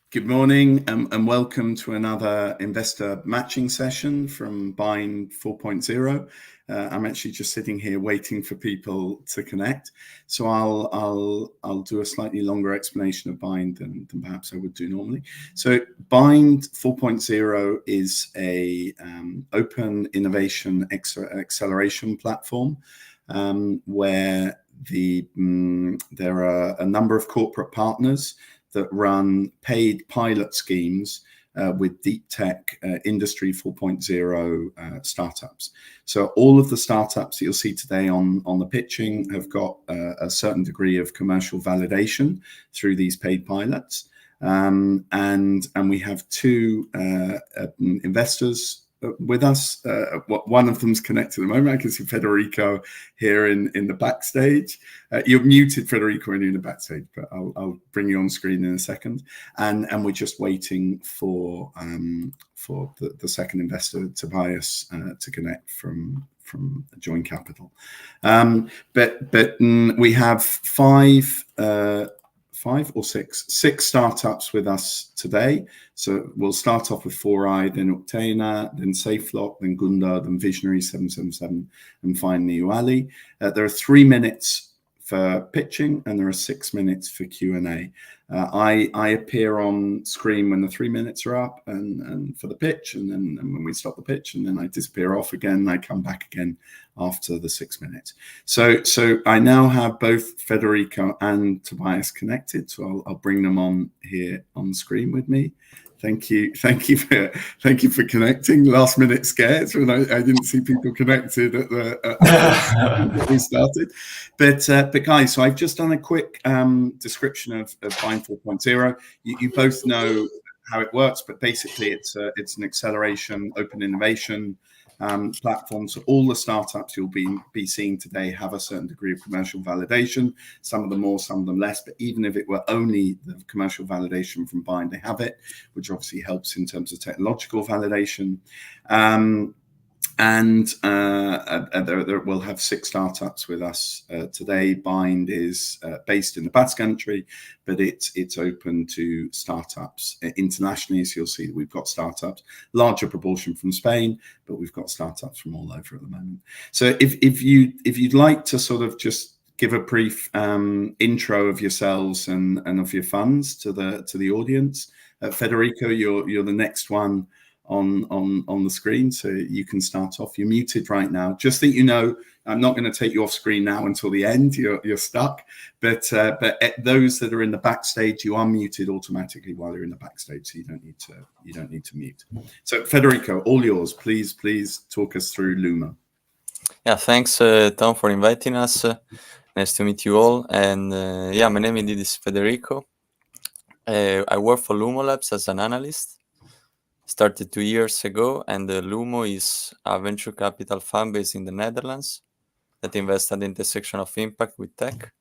Good morning and welcome to another investor matching session from BIND 4.0. I'm actually just sitting here waiting for people to connect. So I'll do a slightly longer explanation of BIND than perhaps I would do normally. So BIND 4.0 is a open innovation acceleration platform where there are a number of corporate partners that run paid pilot schemes with deep tech industry 4.0 startups. So all of the startups that you'll see today on the pitching have got a certain degree of commercial validation through these paid pilots. And we have two investors with us. One of them's connected at the moment. I can see Federico here in the backstage. You're muted, Federico, when you're in the backstage, but I'll bring you on screen in a second. And we're just waiting for the second investor, Tobias, to connect from Join Capital. But we have six startups with us today. So we'll start off with Uali, then Uktena, then Safeloc, then Gundo, then Visionaries 777, and finally Uali. There are 3 minutes for pitching and there are 6 minutes for Q&A. I appear on screen when the 3 minutes are up and for the pitch, and then when we stop the pitch, and then I disappear off again and I come back again after the 6 minutes. So I now have both Federico and Tobias connected, so I'll bring them on here on screen with me. Thank you for connecting. Last minute scares when I didn't see people connected at the we started. But guys, so I've just done a quick description of BIND 4.0. You both know how it works, but basically it's an acceleration, open innovation platform. So all the startups you'll be seeing today have a certain degree of commercial validation, some of them more, some of them less, but even if it were only the commercial validation from BIND, they have it, which obviously helps in terms of technological validation. We'll have 6 startups with us today. BIND is based in the Basque Country, but it's open to startups internationally. So you'll see that we've got startups, larger proportion from Spain, but we've got startups from all over at the moment. So if you'd like to sort of just give a brief intro of yourselves and of your funds to the audience, Federico, you're the next one on the screen, so you can start off. You're muted right now. Just that you know, I'm not going to take you off screen now until the end. You're stuck. But those that are in the backstage, you are muted automatically while you're in the backstage, so you don't need to mute. So Federico, all yours. Please talk us through LUMO. Yeah, thanks Tom for inviting us. Nice to meet you all. And my name is Federico. I work for LUMO Labs as an analyst. Started 2 years ago, and LUMO is a venture capital fund based in the Netherlands that invests at the intersection of impact with tech.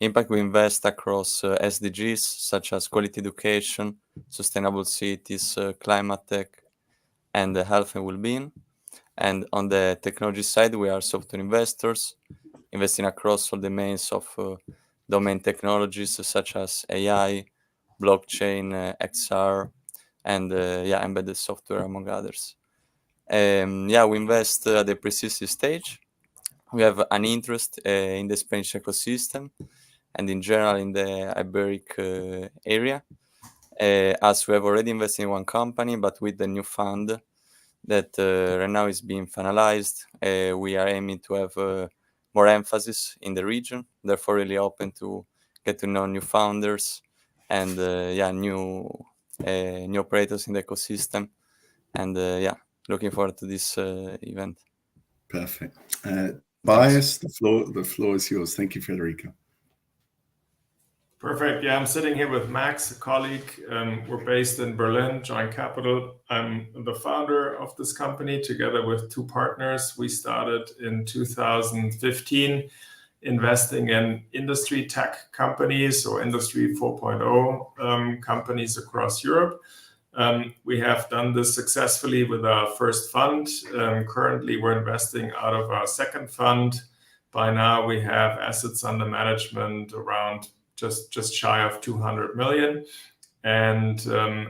Impact, we invest across SDGs such as quality education, sustainable cities, climate tech, and health and well-being. And on the technology side, we are software investors, investing across all domains of domain technologies such as AI, blockchain, XR, and embedded software, among others. We invest at the pre-seed stage. We have an interest in the Spanish ecosystem and in general in the Iberic area, as we have already invested in one company, but with the new fund that right now is being finalized, we are aiming to have more emphasis in the region, therefore really open to get to know new founders and new operators in the ecosystem, and looking forward to this event. Perfect. Tobias, the floor is yours. Thank you, Federico. Perfect. Yeah, I'm sitting here with Max, a colleague. We're based in Berlin, Join Capital. I'm the founder of this company together with 2 partners. We started in 2015 investing in industry tech companies or industry 4.0 companies across Europe. We have done this successfully with our first fund. Currently, we're investing out of our second fund. By now, we have assets under management around just shy of 200 million. and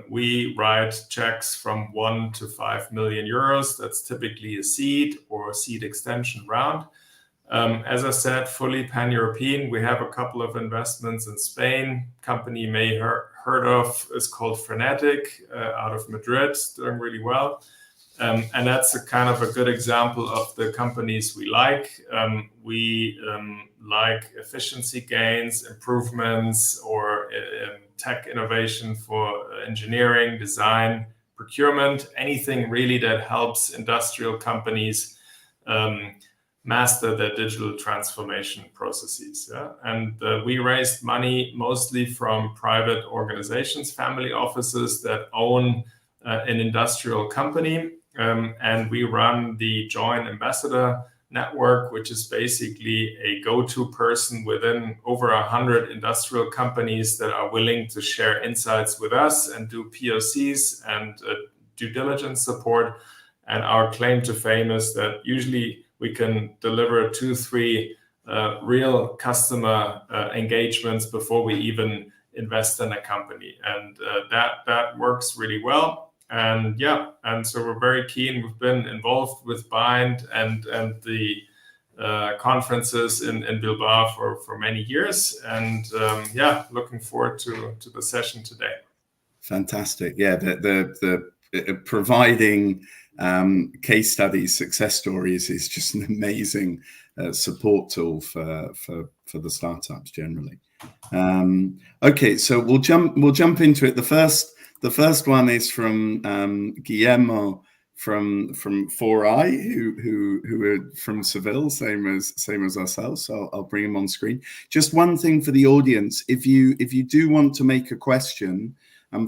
we write checks from 1 to 5 million euros. That's typically a seed or a seed extension round. As I said, fully pan-European. We have a couple of investments in Spain. Company may heard of is called Frenetic out of Madrid, doing really well. And that's a kind of a good example of the companies we like. We like efficiency gains, improvements, or tech innovation for engineering, design, procurement, anything really that helps industrial companies master their digital transformation processes. Yeah? And we raised money mostly from private organizations, family offices that own an industrial company. And we run the Joint Ambassador Network, which is basically a go-to person within over 100 industrial companies that are willing to share insights with us and do POCs and due diligence support. And our claim to fame is that usually we can deliver 2-3 real customer engagements before we even invest in a company. And that works really well. And yeah, and so we're very keen. We've been involved with BIND and the conferences in Bilbao for many years. And yeah, looking forward to the session today. Fantastic. Yeah, the providing case studies, success stories is just an amazing support tool for the startups generally. Okay, so we'll jump into it. The first one is from Guillermo from 4i, who are from Seville, same as ourselves. So I'll bring him on screen. Just one thing for the audience: if you do want to make a question,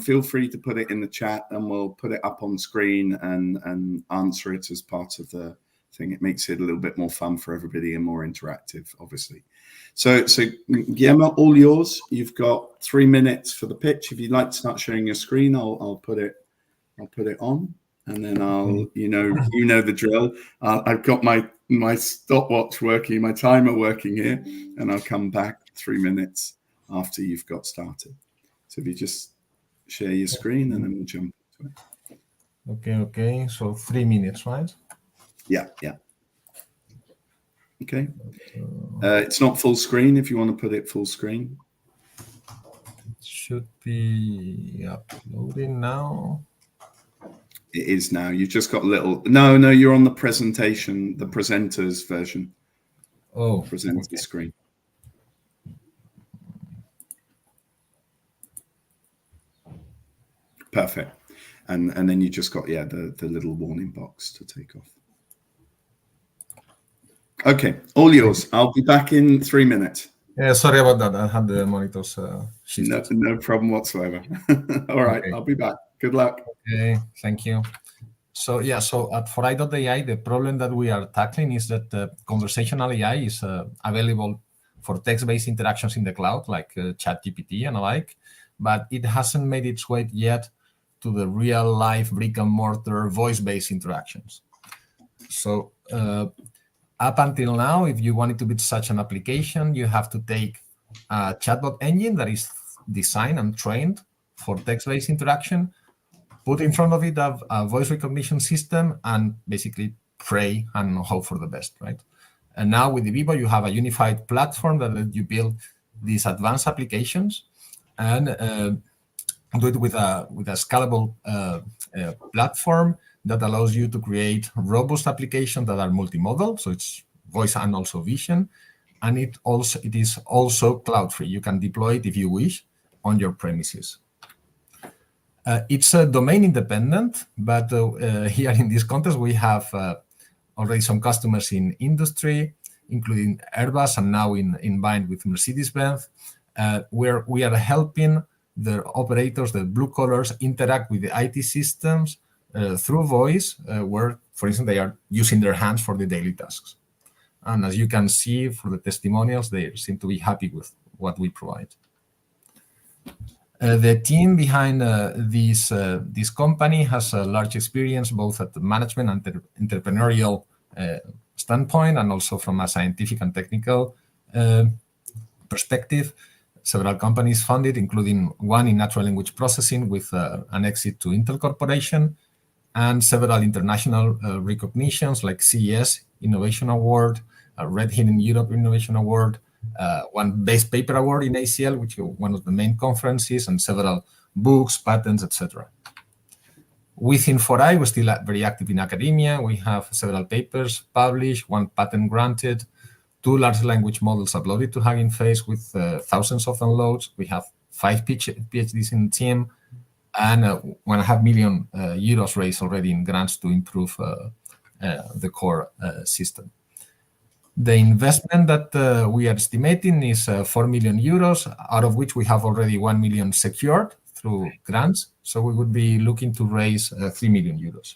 feel free to put it in the chat, and we'll put it up on screen and answer it as part of the thing. It makes it a little bit more fun for everybody and more interactive, obviously. So Guillermo, all yours. You've got 3 minutes for the pitch. If you'd like to start sharing your screen, I'll put it on, and then you know the drill. I've got my stopwatch working, my timer working here, and I'll come back 3 minutes after you've got started. So if you just share your screen, and then we'll jump into it. Okay. So 3 minutes, right? Yeah. Okay. It's not full screen. If you want to put it full screen, it should be uploading now. It is now. You've just got a little. No, you're on the presentation, the presenter's version. Oh, presenter screen. Perfect. And then you just got the little warning box to take off. Okay, all yours. I'll be back in 3 minutes. Yeah, sorry about that. I had the monitors shifted. No problem whatsoever. All right, okay. I'll be back. Good luck. Okay, thank you. So at 4i.ai, the problem that we are tackling is that conversational AI is available for text-based interactions in the cloud, like ChatGPT and the like, but it hasn't made its way yet to the real-life brick-and-mortar voice-based interactions. So up until now, if you wanted to build such an application, you have to take a chatbot engine that is designed and trained for text-based interaction, put in front of it a voice recognition system, and basically pray and hope for the best, right? And now with Vivo, you have a unified platform that you build these advanced applications and do it with a scalable platform that allows you to create robust applications that are multimodal, so it's voice and also vision, and it is also cloud-free. You can deploy it if you wish on your premises. It's domain independent, but here in this context we have already some customers in industry, including Airbus, and now in BIND with Mercedes-Benz, where we are helping the operators, the blue collars, interact with the IT systems through voice, where, for instance, they are using their hands for the daily tasks. And as you can see for the testimonials, they seem to be happy with what we provide. The team behind this company has a large experience, both at the management and entrepreneurial standpoint, and also from a scientific and technical perspective. several companies funded, including one in natural language processing with an exit to Intel Corporation, and several international recognitions like CES Innovation Award, Red Hat in Europe Innovation Award, one Base Paper Award in ACL, which is one of the main conferences, and several books, patents, etc. Within 4i, we're still very active in academia. We have several papers published, one patent granted, 2 large language models uploaded to Hugging Face with thousands of downloads. We have 5 PhDs in the team, and 1.5 million euros raised already in grants to improve the core system. The investment that we are estimating is 4 million euros, out of which we have already 1 million secured through grants. So we would be looking to raise 3 million euros.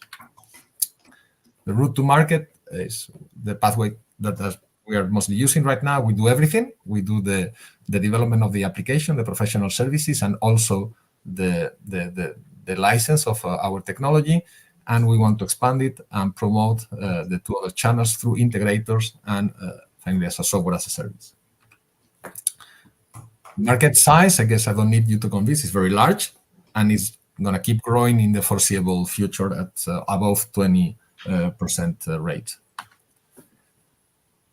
The route to market is the pathway that we are mostly using right now. We do everything. We do the development of the application, the professional services, and also the license of our technology. And we want to expand it and promote the 2 other channels through integrators and finally as a software as a service. Market size, I guess I don't need you to convince, is very large and is going to keep growing in the foreseeable future at above 20% rate.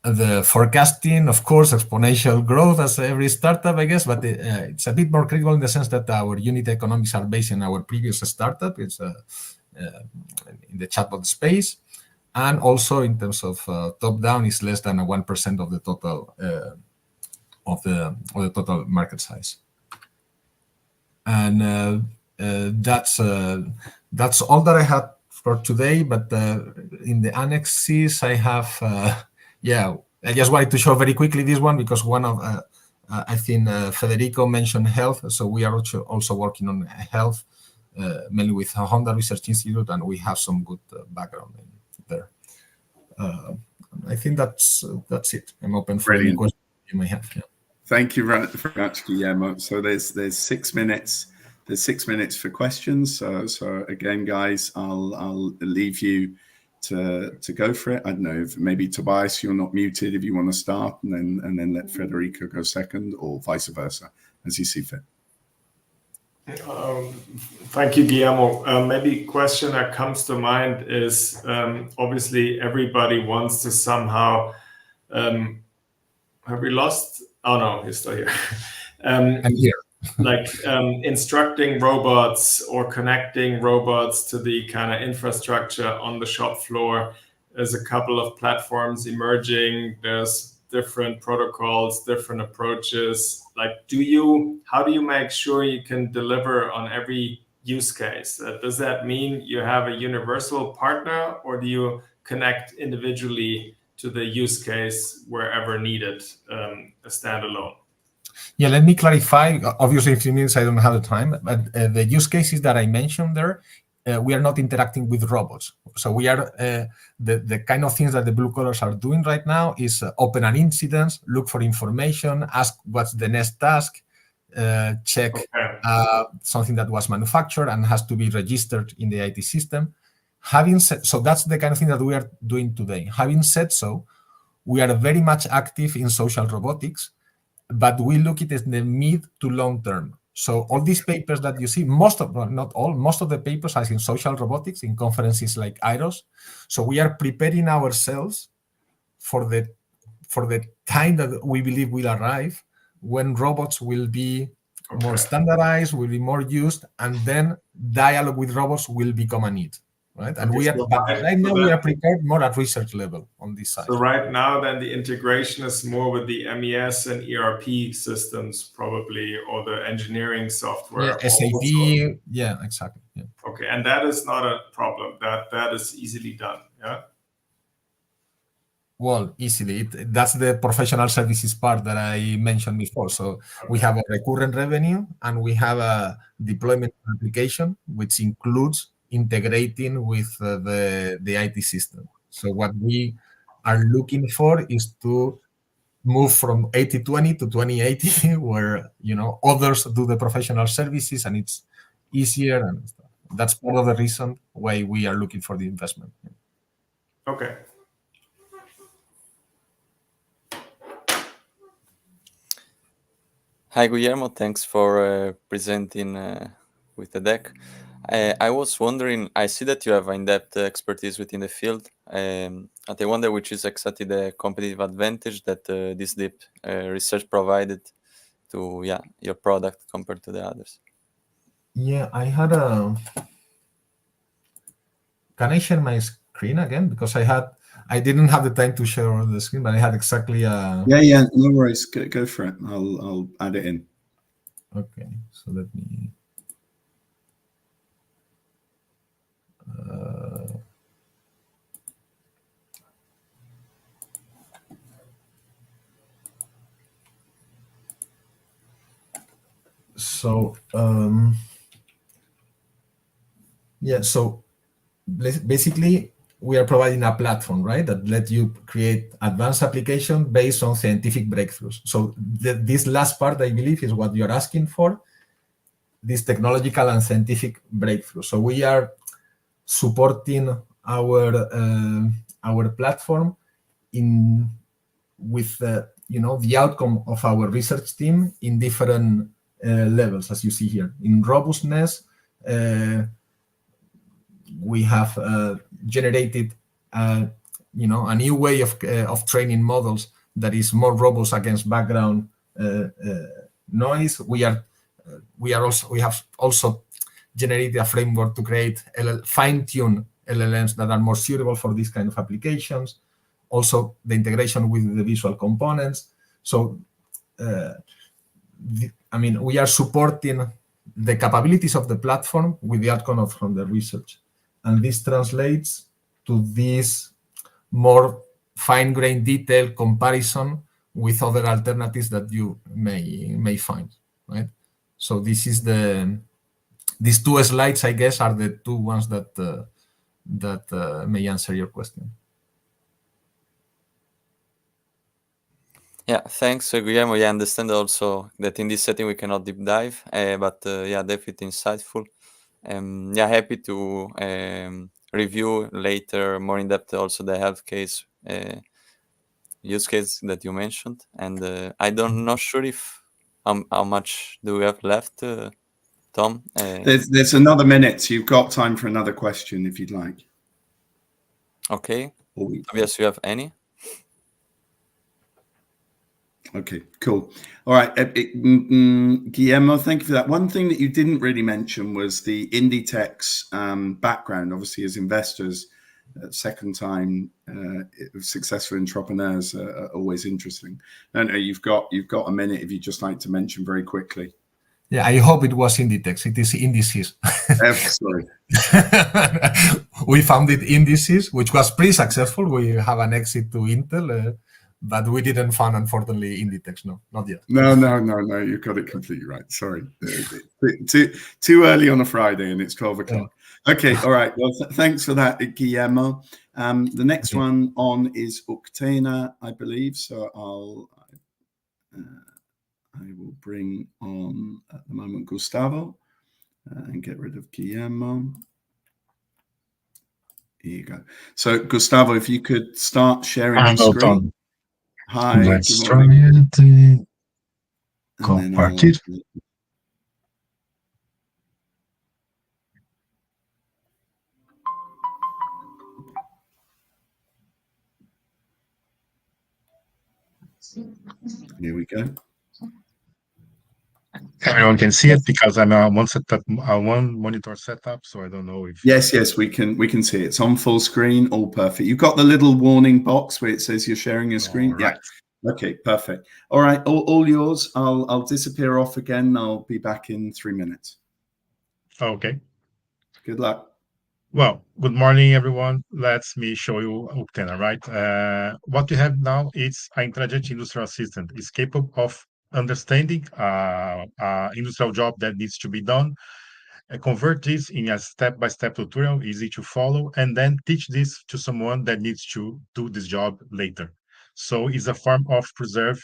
The forecasting, of course, exponential growth as every startup, I guess, but it's a bit more critical in the sense that our unit economics are based on our previous startup. It's in the chatbot space, and also in terms of top-down, is less than 1% of the total total market size. And that's all that I had for today. But in the annexes, I have. I just wanted to show very quickly this one because one of, I think Federico mentioned health. So we are also working on health, mainly with Honda Research Institute, and we have some good background there. I think that's it. I'm open for any questions you may have. Yeah. Thank you very much, Guillermo. So there's 6 minutes. There's 6 minutes for questions. So again, guys, I'll leave you to go for it. I don't know if maybe Tobias, you're not muted if you want to start, and then let Federico go second, or vice versa, as you see fit. Thank you, Guillermo. Maybe a question that comes to mind is obviously everybody wants to somehow. Have we lost? Oh no, he's still here. I'm here. Like instructing robots or connecting robots to the kind of infrastructure on the shop floor. There's a couple of platforms emerging. There's different protocols, different approaches. Like, how do you make sure you can deliver on every use case? Does that mean you have a universal partner, or do you connect individually to the use case wherever needed, a standalone? Yeah, let me clarify. Obviously, in 3 minutes, I don't have the time, but the use cases that I mentioned there, we are not interacting with robots. So we are, the kind of things that the blue collars are doing right now is open an incident, look for information, ask what's the next task, check something that was manufactured and has to be registered in the IT system. Having said, so that's the kind of thing that we are doing today. Having said so, we are very much active in social robotics, but we look at it in the mid to long term. So all these papers that you see, most of the papers are in social robotics in conferences like IROS. So we are preparing ourselves for the time that we believe will arrive when robots will be more standardized, will be more used, and then dialogue with robots will become a need. Right, and we are prepared more at research level on this side. So right now, then the integration is more with the MES and ERP systems, probably, or the engineering software. Yeah, SAP. Yeah, exactly. Yeah. Okay, and that is not a problem. That is easily done. Yeah. Well, easily. That's the professional services part that I mentioned before. So we have a recurrent revenue, and we have a deployment application, which includes integrating with the IT system. So what we are looking for is to move from 80-20 to 20-80, where others do the professional services and it's easier, and stuff. That's part of the reason why we are looking for the investment. Okay. Hi, Guillermo. Thanks for presenting with the deck. I was wondering, I see that you have in-depth expertise within the field, and I wonder which is exactly the competitive advantage that this deep research provided to your product compared to the others. Yeah, I had a... Can I share my screen again? Because I didn't have the time to share the screen, but I had exactly a... Yeah, no worries. Go for it. I'll add it in. Okay, so let me... So basically we are providing a platform, right, that let you create advanced application based on scientific breakthroughs. So this last part, I believe, is what you're asking for, this technological and scientific breakthrough. So we are supporting our platform with the outcome of our research team in different levels, as you see here. In robustness, we have generated a new way of training models that is more robust against background noise. We have also generated a framework to create fine-tune LLMs that are more suitable for these kind of applications. Also, the integration with the visual components. So, we are supporting the capabilities of the platform with the outcome from the research. And this translates to this more fine-grained detailed comparison with other alternatives that you may find, right? So this is these two slides, I guess, are the two ones that may answer your question. Yeah, thanks, Guillermo. I understand also that in this setting we cannot deep dive, but definitely insightful. Happy to review later more in depth also the health case use case that you mentioned. And not sure if how much do we have left, Tom? There's another minute, so you've got time for another question if you'd like. Okay. Tobias, you have any? Okay, cool. All right, Guillermo, thank you for that. One thing that you didn't really mention was the Inditech's background. Obviously, as investors, second time successful entrepreneurs are always interesting. No, you've got a minute if you'd just like to mention very quickly. Yeah, I hope it was Inditex. It is indices. Sorry. We founded indices, which was pretty successful. We have an exit to Intel, but we didn't fund, unfortunately, Inditex. No, not yet. No, you got it completely right. Sorry. Too early on a Friday and it's 12 o'clock. Yeah. Okay, all right. Well, thanks for that, Guillermo. The next one on is Uktena, I believe. So I will bring on, at the moment, Gustavo and get rid of Guillermo. Here you go. So, Gustavo, if you could start sharing your screen. Tom. Hi. Let's try it. Compartir. Here we go. Everyone can see it because I'm on one monitor setup, so I don't know if. Yes, we can see it. It's on full screen, all perfect. You've got the little warning box where it says you're sharing your screen. Right. Yeah. Okay, perfect. All right, all yours. I'll disappear off again. I'll be back in 3 minutes. Okay. Good luck. Well, good morning, everyone. Let me show you Uktena, right? What you have now is an intelligent industrial assistant. It's capable of understanding industrial job that needs to be done, convert this in a step-by-step tutorial, easy to follow, and then teach this to someone that needs to do this job later. So it's a form of preserve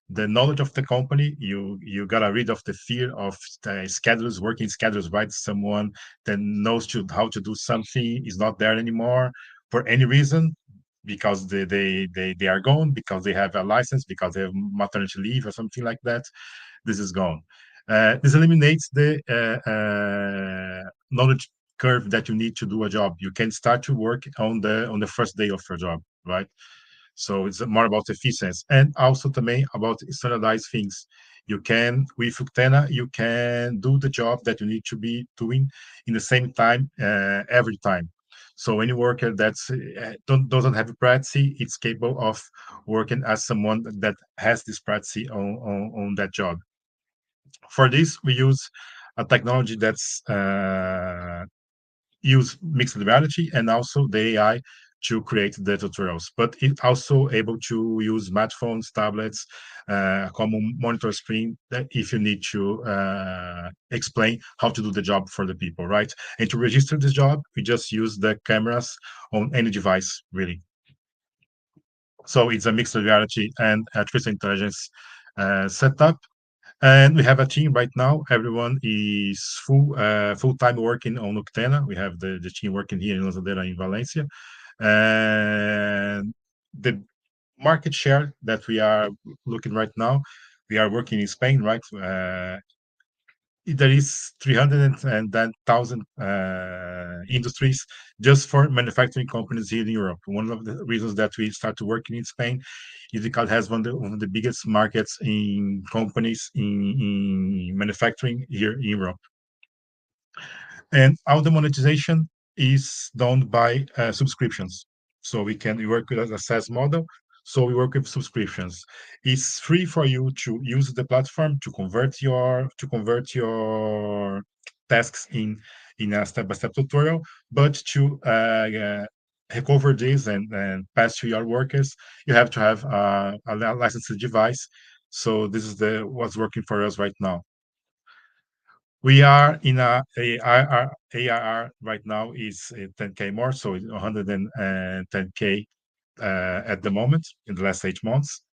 the knowledge of the company. You got rid of the fear of the schedules, working schedules, right? Someone that knows how to do something is not there anymore for any reason, because they are gone, because they have a license, because they have maternity leave or something like that. this is gone. This eliminates the knowledge curve that you need to do a job. You can start to work on the first day of your job, right? So it's more about efficiency, and also também about standardized things. You can, with Uktena, you can do the job that you need to be doing in the same time every time. So any worker that's doesn't have a practice, it's capable of working as someone that has this practice on that job. For this, we use a technology that's use mixed reality and also the AI to create the tutorials, but it's also able to use smartphones, tablets, common monitor screen that if you need to explain how to do the job for the people, right? And to register this job, we just use the cameras on any device, really. So it's a mixed reality and artificial intelligence setup. And we have a team right now. Everyone is full-time working on Uktena. We have the team working here in Lanzadeira in Valencia. And the market share that we are looking right now, we are working in Spain, right? There is 310,000 industries just for manufacturing companies here in Europe. One of the reasons that we started working in Spain is because it has one of the biggest markets in companies in manufacturing here in Europe. And all the monetization is done by subscriptions. So we work with a SaaS model. So we work with subscriptions. It's free for you to use the platform to convert your tasks in a step-by-step tutorial, but to recover this and pass to your workers, you have to have a licensed device. So this is what's working for us right now. We are in ARR right now is 10K more, so 110K at the moment in the last 8 months.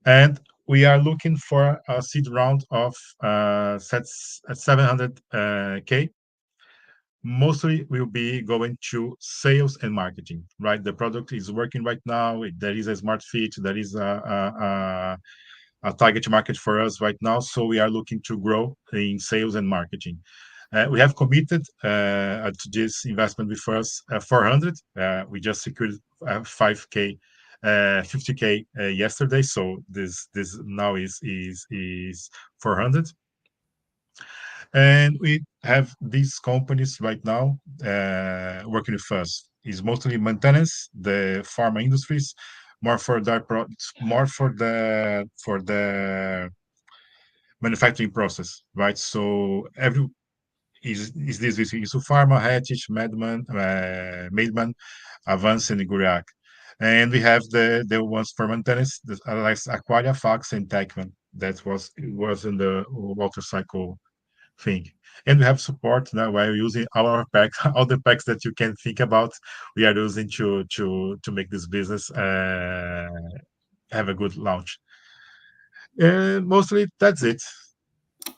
And we are looking for a seed round of 700K. Mostly will be going to sales and marketing, right? The product is working right now. There is a smart fit. There is a target market for us right now. So we are looking to grow in sales and marketing. We have committed to this investment with us 400. We just secured 5K, 50K yesterday. So this now is 400. And we have these companies right now working with us. It's mostly maintenance, the pharma industries, more for the manufacturing process, right? So is this Isopharma, Hatich, Maidman, Avance, and Guriak. And we have the ones for maintenance, like Aquaria, Fox, and Techman. That was in the water cycle thing. And we have support now. We're using our packs, all the packs that you can think about. We are using to make this business have a good launch. And mostly that's it.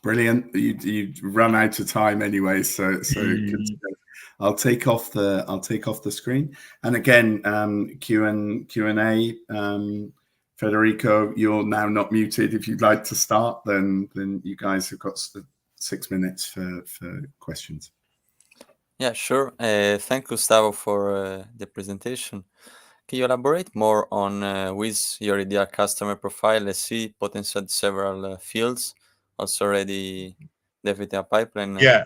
Brilliant. You run out of time anyway, so good to go. I'll take off the screen. And again, Q&A. Federico, you're now not muted. If you'd like to start, then you guys have got 6 minutes for questions. Yeah, sure. Thank Gustavo for the presentation. Can you elaborate more on with your ideal customer profile? I see potential several fields, also already developing a pipeline. Yeah.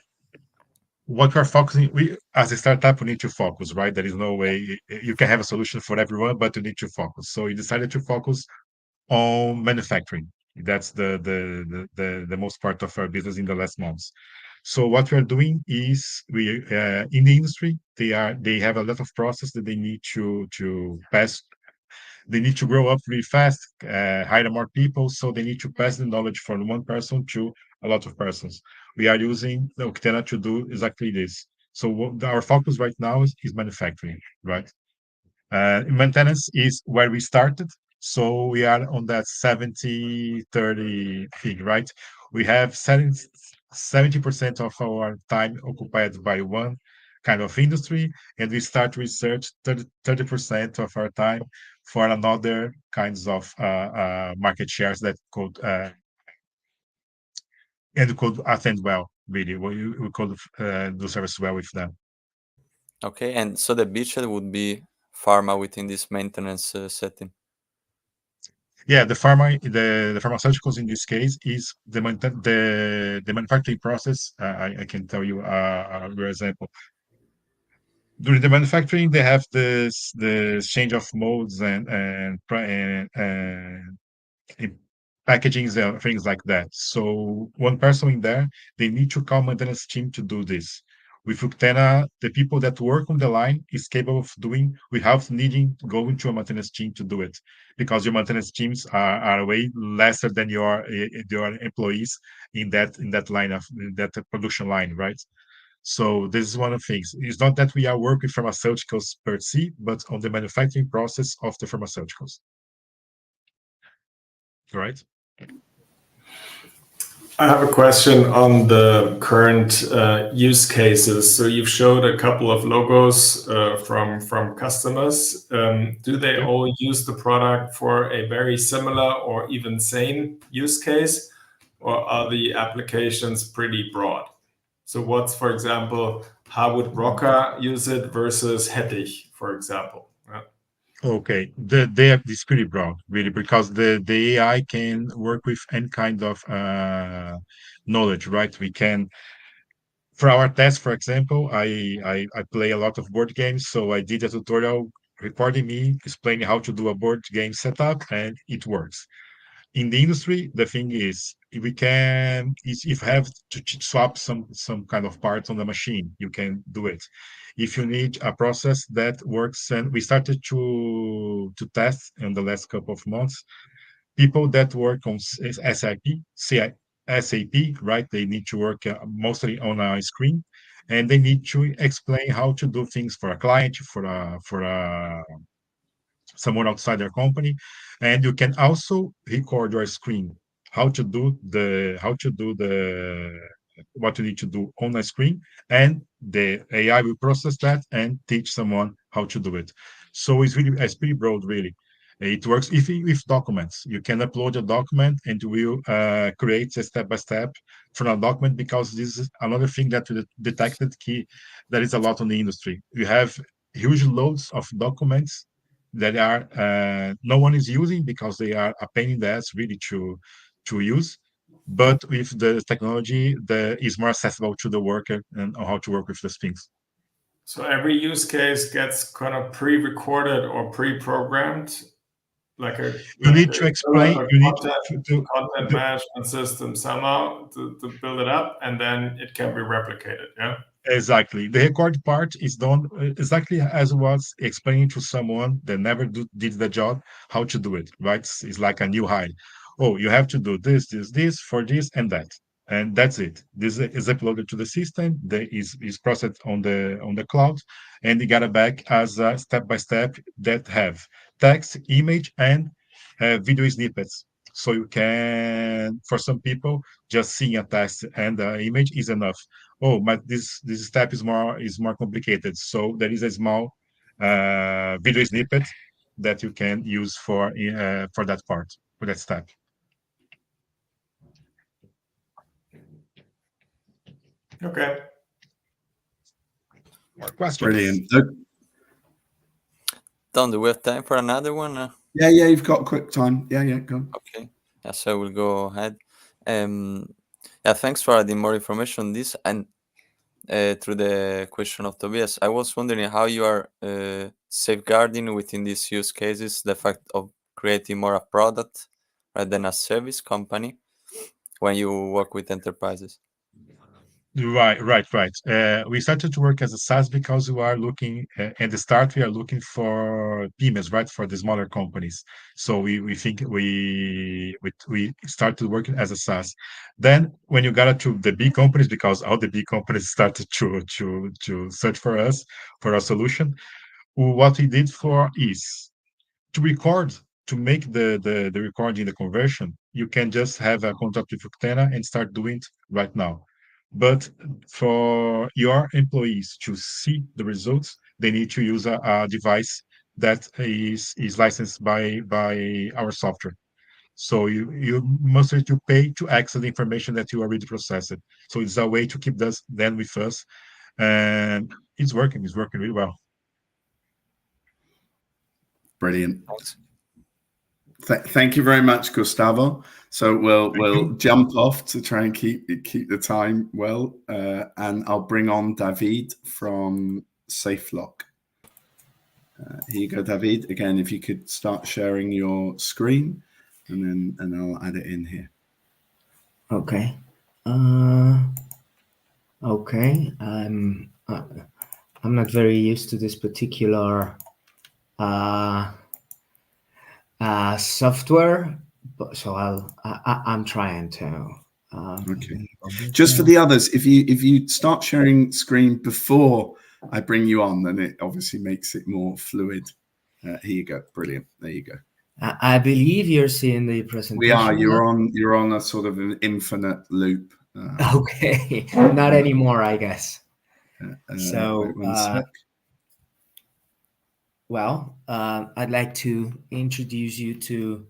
What we're focusing, as a startup, we need to focus, right? There is no way you can have a solution for everyone, but you need to focus. So we decided to focus on manufacturing. That's the most part of our business in the last months. So what we're doing is we in the industry, they have a lot of process that they need to pass. They need to grow up really fast, hire more people, so they need to pass the knowledge from one person to a lot of persons. We are using the Uktena to do exactly this. So our focus right now is manufacturing, right? Maintenance is where we started. So we are on that 70-30 thing, right? We have 70% of our time occupied by one kind of industry, and we start research 30% of our time for another kinds of market shares that could and we could attend well, really. We could do service well with them. Okay, and so the beachhead would be pharma within this maintenance setting. Yeah, the pharmaceuticals in this case is the manufacturing process. I can tell you a real example. During the manufacturing, they have the change of modes and packagings and things like that. So one person in there, they need to call maintenance team to do this. With Uktena, the people that work on the line is capable of doing without needing to go into a maintenance team to do it, because your maintenance teams are way lesser than your employees in that line of that production line, right? So this is one of the things. It's not that we are working pharmaceuticals per se, but on the manufacturing process of the pharmaceuticals. Right? I have a question on the current use cases. So you've showed a couple of logos from customers. Do they all use the product for a very similar or even same use case, or are the applications pretty broad? So what's, for example, how would Rocker use it versus Hettich, for example? Okay, it's pretty broad, really, because the AI can work with any kind of knowledge, right? We can, for our test, for example, I play a lot of board games, so I did a tutorial recording me explaining how to do a board game setup, and it works. In the industry, the thing is, if you have to swap some kind of parts on the machine, you can do it. If you need a process that works, and we started to test in the last couple of months, people that work on SAP, right? They need to work mostly on a screen, and they need to explain how to do things for a client, for a someone outside their company. And you can also record your screen, how to do what you need to do on a screen, and the AI will process that and teach someone how to do it. So it's pretty broad, really. It works with documents. You can upload a document and will create a step-by-step from a document, because this is another thing that we detected that is a lot on the industry. You have huge loads of documents that are no one is using because they are a pain in the ass, really, to use. But with the technology, that is more accessible to the worker and how to work with these things. So every use case gets kind of pre-recorded or pre-programmed, You need to explain. You need to content management system somehow to build it up, and then it can be replicated. Yeah. Exactly. The record part is done exactly as was explaining to someone that never did the job how to do it, right? It's like a new hire. Oh, you have to do this, for this, and that. And that's it. This is uploaded to the system. That is processed on the cloud, and you got it back as a step-by-step that have text, image, and video snippets. So you can, for some people, just seeing a text and the image is enough. Oh, but this step is more complicated. So there is a small video snippet that you can use for that part, for that step. Okay. More questions? Brilliant. Don, do we have time for another one? Yeah, you've got quick time. Yeah, go on. Okay. Yeah, so we'll go ahead. Yeah, thanks for adding more information on this. And through the question of Tobias, I was wondering how you are safeguarding within these use cases the fact of creating more a product rather than a service company when you work with enterprises. Right. We started to work as a SaaS because we are looking at the start. We are looking for PMEs, right, for the smaller companies. So we think we started working as a SaaS. Then when you got to the big companies, because all the big companies started to search for us for a solution, what we did for is to record, to make the recording, the conversion. You can just have a contract with Uktena and start doing it right now. But for your employees to see the results, they need to use a device that is licensed by our software. So you must need to pay to access the information that you already processed. So it's a way to keep this then with us, and it's working really well. Brilliant. Thanks. Thank you very much, Gustavo. So we'll jump off to try and keep the time well, and I'll bring on David from Safeloc. Here you go, David. Again, if you could start sharing your screen, and I'll add it in here. Okay. Okay. I'm not very used to this particular software, but so I'm trying to. Okay. Just for the others, if you start sharing screen before I bring you on, then it obviously makes it more fluid. Here you go. Brilliant. There you go. I believe you're seeing the presentation. We are. You're on a sort of an infinite loop. Okay. Not anymore, I guess. So. Well, I'd like to introduce you to.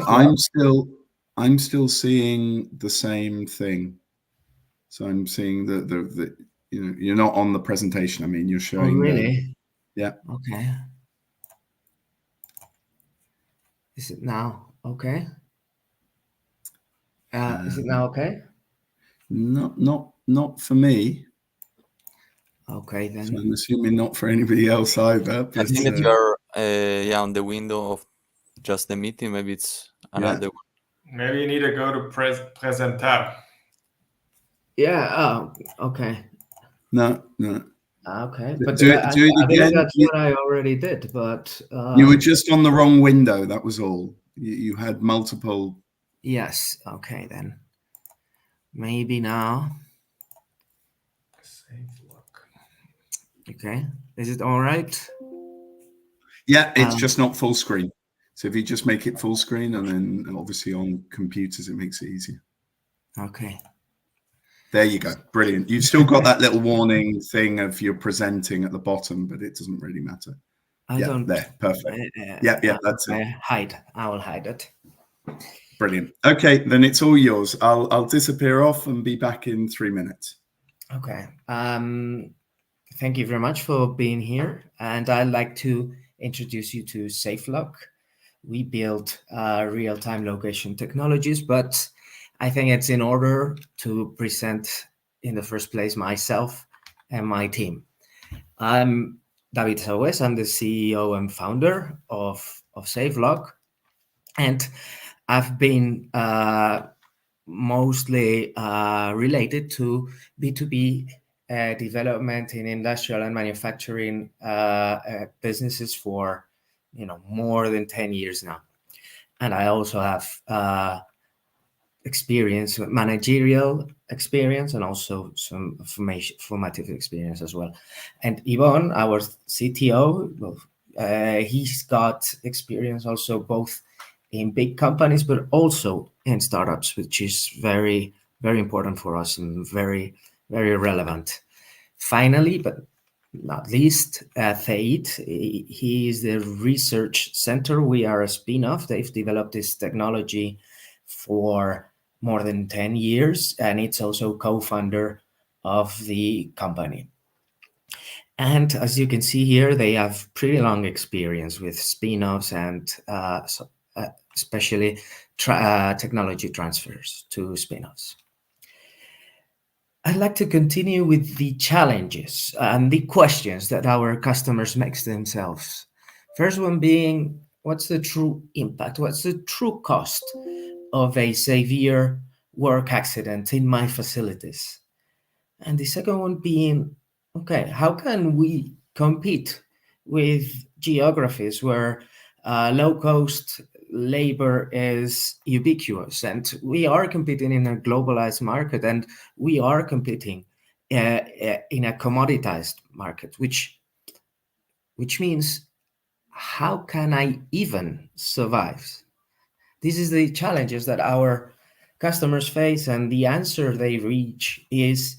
I'm still seeing the same thing. So I'm seeing the you're not on the presentation. I mean, you're showing. Oh, really? Yeah. Okay. Is it now okay? Is it now okay? Not for me. Okay, then. So I'm assuming not for anybody else either. But, I think if you're on the window of just the meeting, maybe it's another one. Maybe you need to go to Presentar. Yeah. Oh, okay. No. Okay, but do it again. That's what I already did, but you were just on the wrong window. That was all. You had multiple. Yes. Okay, then. Maybe now. Okay. Is it all right? Yeah, it's just not full screen. So if you just make it full screen, and then obviously on computers it makes it easier. Okay. There you go. Brilliant. You've still got that little warning thing of you're presenting at the bottom, but it doesn't really matter. I don't. There. Perfect. Yeah, that's it. I will hide it. Brilliant. Okay, then it's all yours. I'll disappear off and be back in 3 minutes. Okay. Thank you very much for being here, and I'd like to introduce you to Safeloc. We build real-time location technologies, but I think it's in order to present in the first place myself and my team. I'm David Sagüés. I'm the CEO and founder of Safeloc, and I've been mostly related to B2B development in industrial and manufacturing businesses for more than 10 years now. And I also have managerial experience, and also some formative experience as well. And Yvonne, our CTO, he's got experience also both in big companies, but also in startups, which is very, very important for us and very, very relevant. Finally, but not least, Thaid, he is the research center. We are a spin-off. They've developed this technology for more than 10 years, and it's also co-founder of the company. And as you can see here, they have pretty long experience with spin-offs and especially technology transfers to spin-offs. I'd like to continue with the challenges and the questions that our customers make themselves. First one being, what's the true impact? What's the true cost of a severe work accident in my facilities? And the second one being, okay, how can we compete with geographies where low-cost labor is ubiquitous, and we are competing in a globalized market, and we are competing in a commoditized market, which means how can I even survive? This is the challenges that our customers face, and the answer they reach is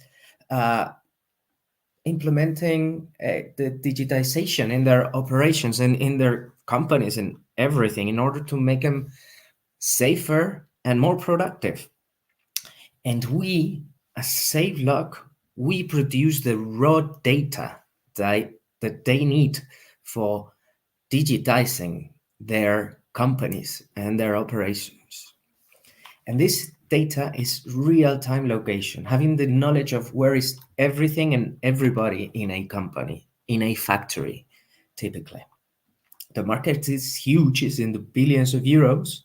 implementing the digitization in their operations and in their companies and everything in order to make them safer, and more productive. And we, as Safeloc, we produce the raw data that they need for digitizing their companies and their operations. And this data is real-time location, having the knowledge of where is everything and everybody in a company, in a factory, typically. The market is huge, it's in the billions of euros.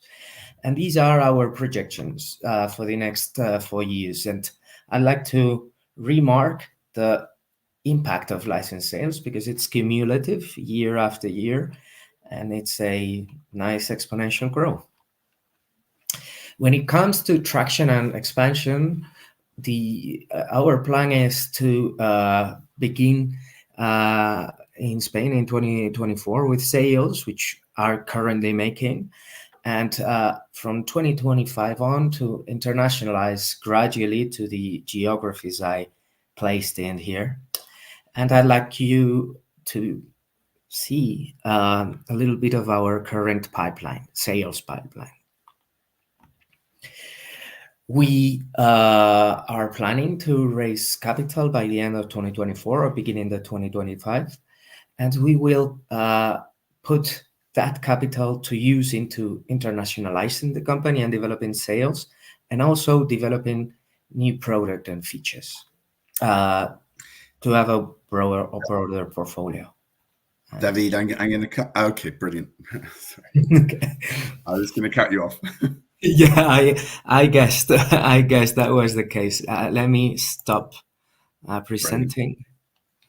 And these are our projections for the next 4 years. And I'd like to remark the impact of license sales because it's cumulative year after year, and it's a nice exponential growth. When it comes to traction and expansion, our plan is to begin in Spain in 2024 with sales, which are currently making, and from 2025 on to internationalize gradually to the geographies I placed in here. And I'd like you to see a little bit of our current pipeline, sales pipeline. We are planning to raise capital by the end of 2024 or beginning of 2025, and we will put that capital to use into internationalizing the company and developing sales, and also developing new product and features to have a broader portfolio. David, I'm going to cut. Okay, brilliant. Sorry. Okay. I was going to cut you off. Yeah, I guessed that was the case. Let me stop presenting.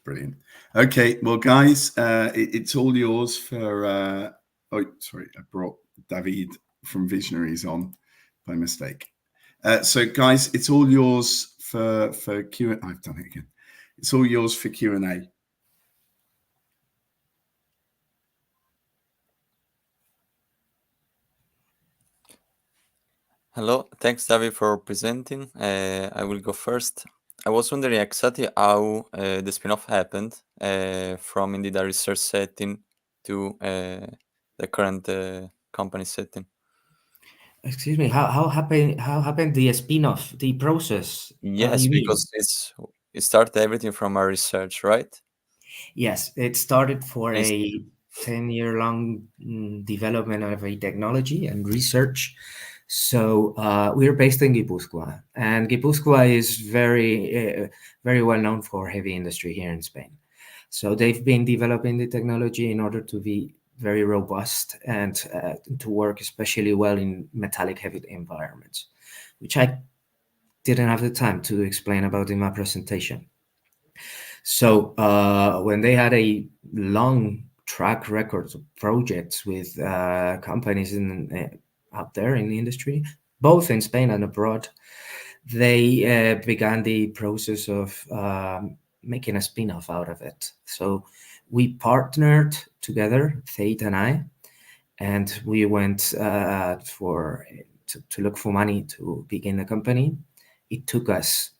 Brilliant. Okay, well, guys, it's all yours for. Oh, sorry, I brought David from Visionaries on by mistake. So, guys, it's all yours for Q&A. I've done it again. It's all yours for Q&A. Hello, thanks, David, for presenting. I will go first. I was wondering exactly how the spin-off happened from indeed a research setting to the current company setting. Excuse me, how happened the spin-off, the process? Yes, because it started everything from our research, right? Yes, it started for a 10-year-long development of a technology and research. So we're based in Guipúzcoa, and Guipúzcoa is very well known for heavy industry here in Spain. So they've been developing the technology in order to be very robust and to work especially well in metallic heavy environments, which I didn't have the time to explain about in my presentation. So when they had a long track record of projects with companies out there in the industry, both in Spain and abroad, they began the process of making a spin-off out of it. So we partnered together, Fate and I, and we went to look for money to begin the company. It took us,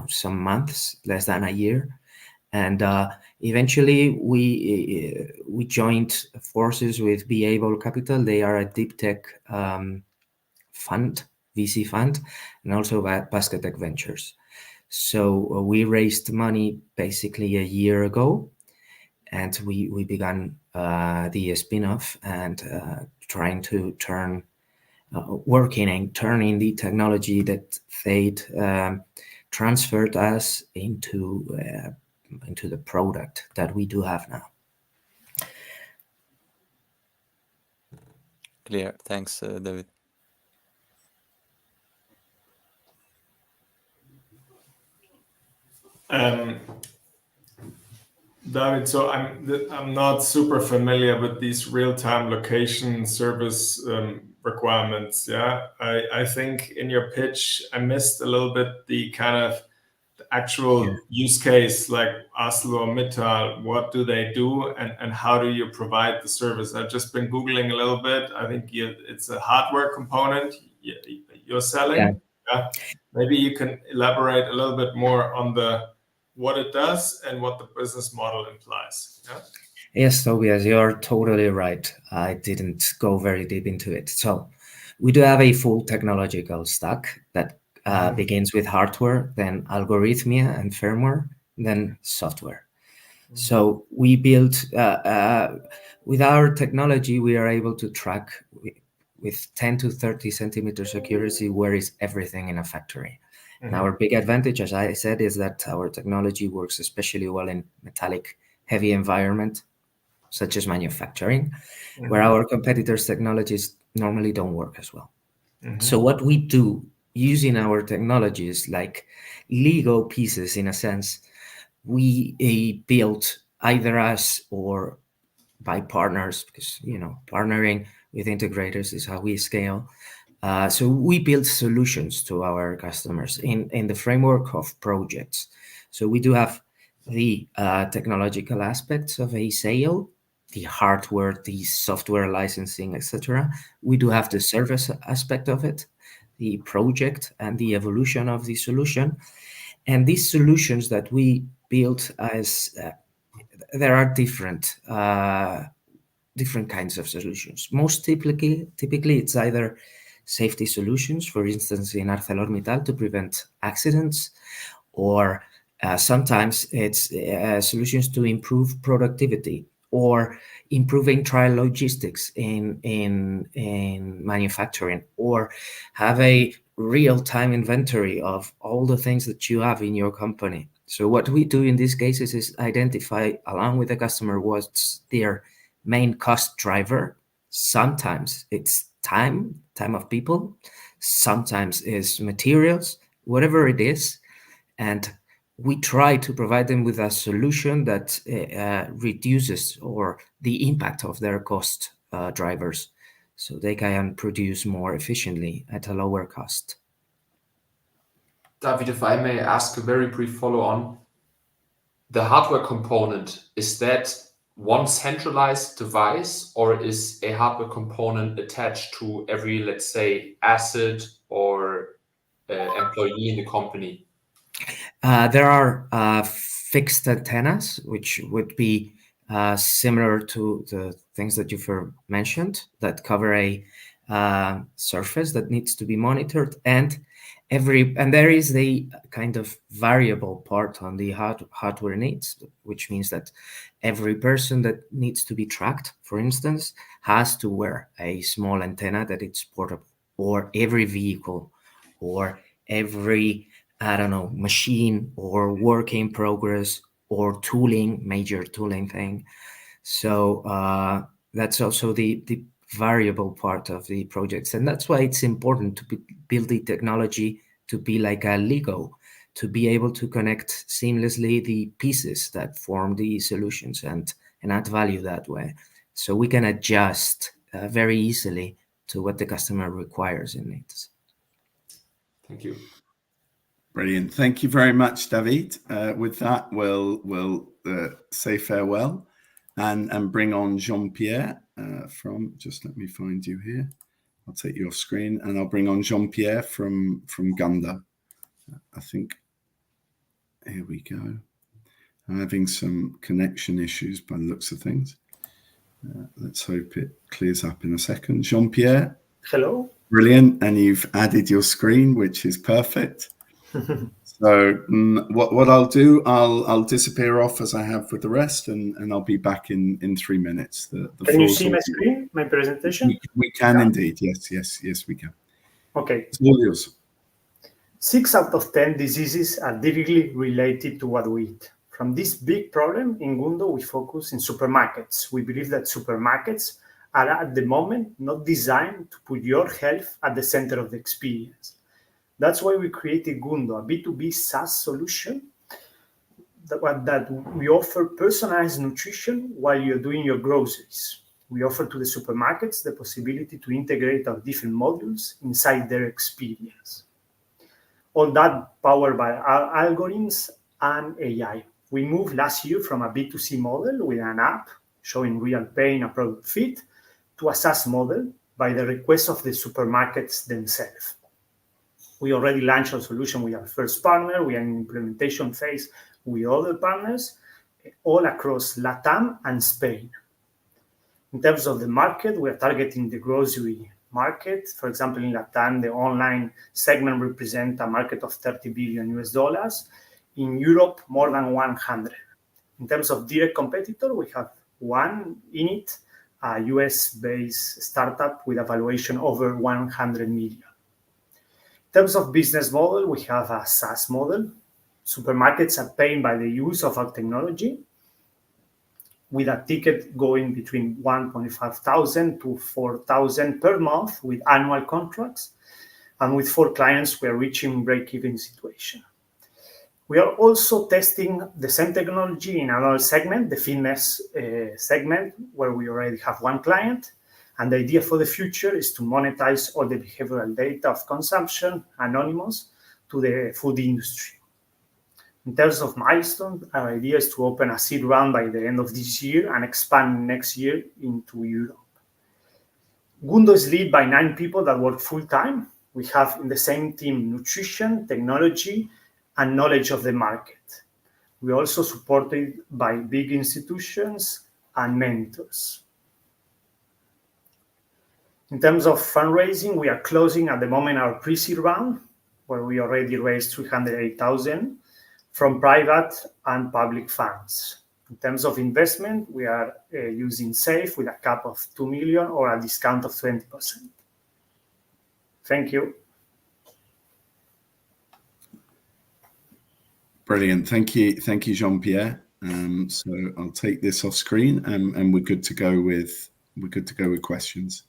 some months, less than a year, and eventually we joined forces with Be Able Capital. They are a deeptech fund, VC fund, and also Basket Tech Ventures. So we raised money basically a year ago, and we began the spin-off and trying to working and turning the technology that Fate transferred us into the product that we do have now. Clear. Thanks, David. David, so I'm not super familiar with these real-time location service requirements. Yeah, I think in your pitch I missed a little bit the kind of the actual use case, like ArcelorMittal. What do they do, and how do you provide the service? I've just been Googling a little bit. I think it's a hardware component you're selling. Yeah. Maybe you can elaborate a little bit more on what it does and what the business model implies. Yeah? Yes, Tobias, you're totally right. I didn't go very deep into it. So We do have a full technological stack that begins with hardware, then algorithmia and firmware, then software. So we built, with our technology, we are able to track with 10 to 30 centimeters accuracy where is everything in a factory. And our big advantage, as I said, is that our technology works especially well in metallic heavy environment, such as manufacturing, where our competitors' technologies normally don't work as well. So what we do using our technologies, like Lego pieces in a sense, we built either us or by partners, because, you know, partnering with integrators is how we scale. So we build solutions to our customers in the framework of projects. So we do have the technological aspects of a sale, the hardware, the software licensing, etc. We do have the service aspect of it, the project and the evolution of the solution. And these solutions that we built as there are different kinds of solutions. Most typically it's either safety solutions, for instance, in ArcelorMittal to prevent accidents, or sometimes it's solutions to improve productivity or improving trial logistics in manufacturing, or have a real-time inventory of all the things that you have in your company. So what we do in these cases is identify, along with the customer, what's their main cost driver. Sometimes it's time of people, sometimes it's materials, whatever it is, and we try to provide them with a solution that reduces or the impact of their cost drivers, so they can produce more efficiently at a lower cost. David, if I may ask a very brief follow-on, the hardware component, is that one centralized device, or is a hardware component attached to every, let's say, asset or employee in the company? There are fixed antennas, which would be similar to the things that you've mentioned, that cover a surface that needs to be monitored, and there is the kind of variable part on the hardware needs, which means that every person that needs to be tracked, for instance, has to wear a small antenna that it's portable, or every vehicle, or every, I don't know, machine or work in progress or tooling, major tooling thing. So that's also the variable part of the projects. And that's why it's important to build the technology to be like a Lego, to be able to connect seamlessly the pieces that form the solutions and add value that way. So we can adjust very easily to what the customer requires and needs. Thank you. Brilliant. Thank you very much, David. With that, we'll say farewell and bring on Jean-Pierre from, just let me find you here. I'll take you off screen and I'll bring on Jean-Pierre from Gundo. I think, here we go. I'm having some connection issues by the looks of things. Let's hope it clears up in a second. Jean-Pierre. Hello. Brilliant. And you've added your screen, which is perfect. So what I'll do, I'll disappear off as I have with the rest, and I'll be back in 3 minutes. Can you see my screen, my presentation? We can indeed. Yes, we can. Okay. It's all yours. 6 out of 10 diseases are directly related to what we eat. From this big problem in Gundo, we focus in supermarkets. We believe that supermarkets are at the moment not designed to put your health at the center of the experience. That's why we created Gundo, a B2B SaaS solution that we offer personalized nutrition while you're doing your groceries. We offer to the supermarkets the possibility to integrate our different modules inside their experience. All that powered by our algorithms and AI. We moved last year from a B2C model with an app showing real pain and product fit to a SaaS model by the request of the supermarkets themselves. We already launched our solution with our first partner. We are in implementation phase with other partners all across LATAM and Spain. In terms of the market, we are targeting the grocery market. For example, in Latin, the online segment represents a market of 30 billion US dollars. In Europe, more than 100. In terms of direct competitor, we have one in it, a US-based startup with a valuation over 100 million. In terms of business model, we have a SaaS model. Supermarkets are paying by the use of our technology, with a ticket going between 1,500 to 4,000 per month with annual contracts. And with 4 clients, we are reaching break-even situation. We are also testing the same technology in another segment, the fitness segment, where we already have 1 client. And the idea for the future is to monetize all the behavioral data of consumption, anonymous, to the food industry. In terms of milestones, our idea is to open a seed round by the end of this year and expand next year into Europe. Gundo is led by 9 people that work full-time. We have in the same team nutrition, technology, and knowledge of the market. We are also supported by big institutions and mentors. In terms of fundraising, we are closing at the moment our pre-seed round, where we already raised 308,000 from private and public funds. In terms of investment, we are using SAFE with a cap of 2 million or a discount of 20%. Thank you. Brilliant. Thank you, Jean-Pierre. So I'll take this off screen, and we're good to go with questions.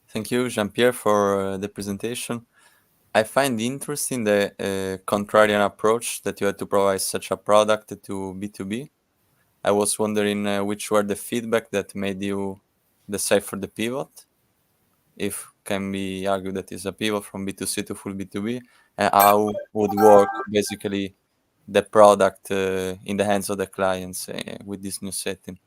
Thank you, Jean-Pierre, for the presentation. I find interesting the contrarian approach that you had to provide such a product to B2B. I was wondering which were the feedback that made you decide for the pivot, if can be argued that it's a pivot from B2C to full B2B, and how would work basically the product in the hands of the clients with this new setting.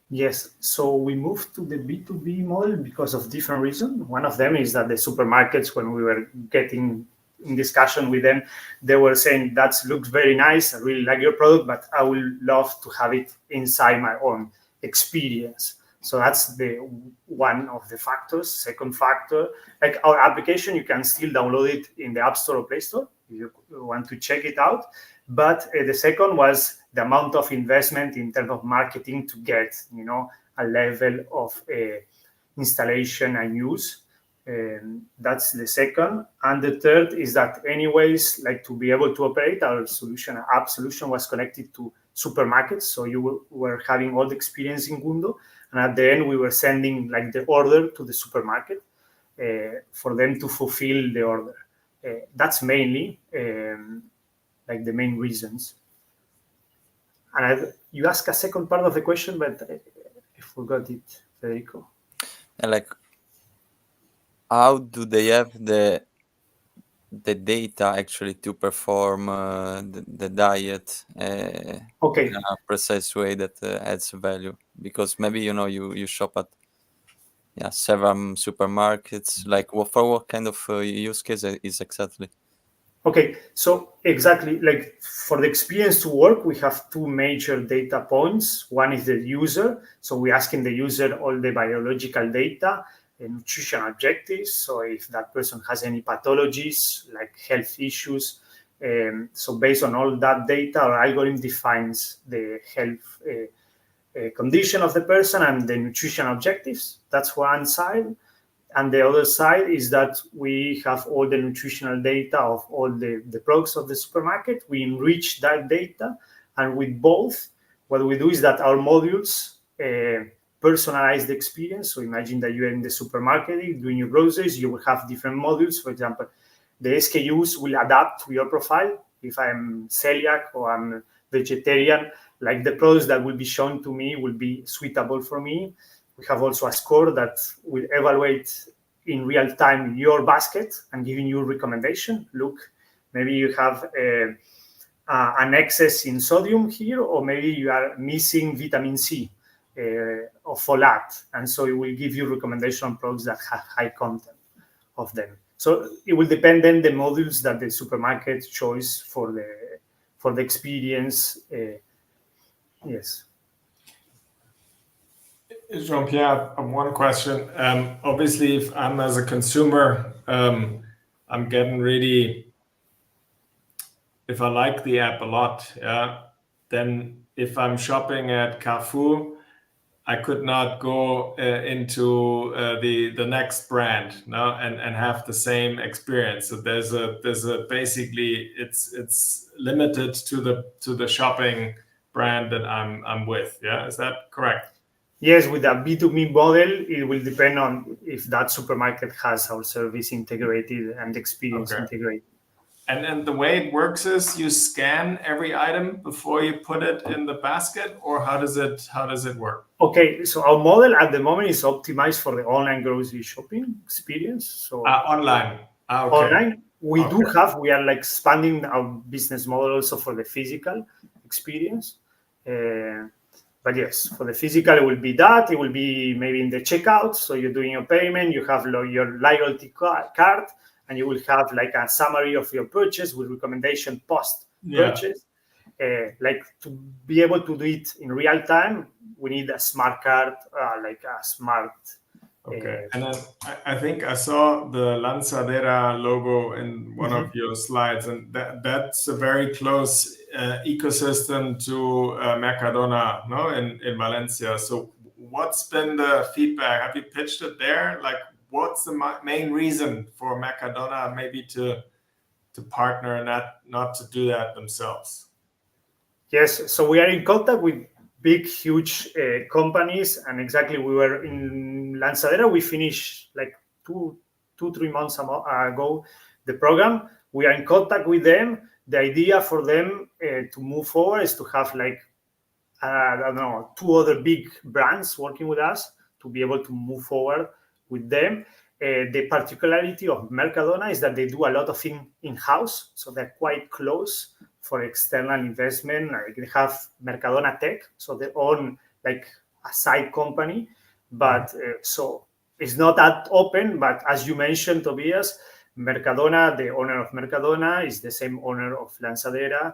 Yes, so we moved to the B2B model because of different reasons. One of them is that the supermarkets, when we were getting in discussion with them, they were saying, that looks very nice, I really like your product, but I would love to have it inside my own experience. So that's the one of the factors. Second factor, like our application, you can still download it in the App Store or Play Store if you want to check it out. But the second was the amount of investment in terms of marketing to get, a level of installation and use. That's the second. And the third is that anyways, like to be able to operate our solution, our app solution was connected to supermarkets. So you were having all the experience in Gundo. And at the end, we were sending like the order to the supermarket for them to fulfill the order. That's mainly like the main reasons. And you asked a second part of the question, but I forgot it, Federico. And like, how do they have the data actually to perform the diet in a precise way that adds value? Because maybe you shop at several supermarkets. Like, for what kind of use case is exactly? Okay, so exactly, like for the experience to work, we have 2 major data points. One is the user. So we're asking the user all the biological data and nutrition objectives. So if that person has any pathologies, like health issues. So based on all that data, our algorithm defines the health condition of the person and the nutrition objectives. That's one side. And the other side is that we have all the nutritional data of all the products of the supermarket. We enrich that data. And with both, what we do is that our modules personalize the experience. So imagine that you're in the supermarket doing your groceries. You will have different modules. For example, the SKUs will adapt to your profile. If I'm celiac or I'm vegetarian, like the products that will be shown to me will be suitable for me. We have also a score that will evaluate in real time your basket and giving you recommendation. Look, maybe you have an excess in sodium here, or maybe you are missing vitamin C or folate. And so it will give you recommendation on products that have high content of them. So it will depend on the modules that the supermarket choose for the experience. Yes. Jean-Pierre, one question. Obviously, if I'm as a consumer, I'm getting really, if I like the app a lot, yeah, then if I'm shopping at Carrefour, I could not go into the next brand, no, and have the same experience. So there's a basically it's limited to the shopping brand that I'm with. Yeah, is that correct? Yes, with a B2B model, it will depend on if that supermarket has our service integrated and experience integrated. And the way it works is you scan every item before you put it in the basket, or how does it work? Okay, so our model at the moment is optimized for the online grocery shopping experience. So online. Okay. Online, we are like expanding our business model also for the physical experience. But yes, for the physical, it will be that. It will be maybe in the checkout. So you're doing your payment, you have your loyalty card, and you will have like a summary of your purchase with recommendation post-purchase. Like to be able to do it in real time, we need a smart card, like a smart. Okay, and then I think I saw the Lanzadera logo in one of your slides, and that's a very close ecosystem to Mercadona, no, in Valencia. So what's been the feedback? Have you pitched it there? Like, what's the main reason for Mercadona maybe to partner and not to do that themselves? Yes, so we are in contact with big, huge companies, and exactly we were in Lanzadera. We finished like 2-3 months ago the program. We are in contact with them. The idea for them to move forward is to have like I don't know, 2 other big brands working with us to be able to move forward with them. The particularity of Mercadona is that they do a lot of in-house, so they're quite close for external investment. Like they have Mercadona Tech, so they own like a side company, but so it's not that open. But as you mentioned, Tobias, Mercadona, the owner of Mercadona, is the same owner of Lanzadera,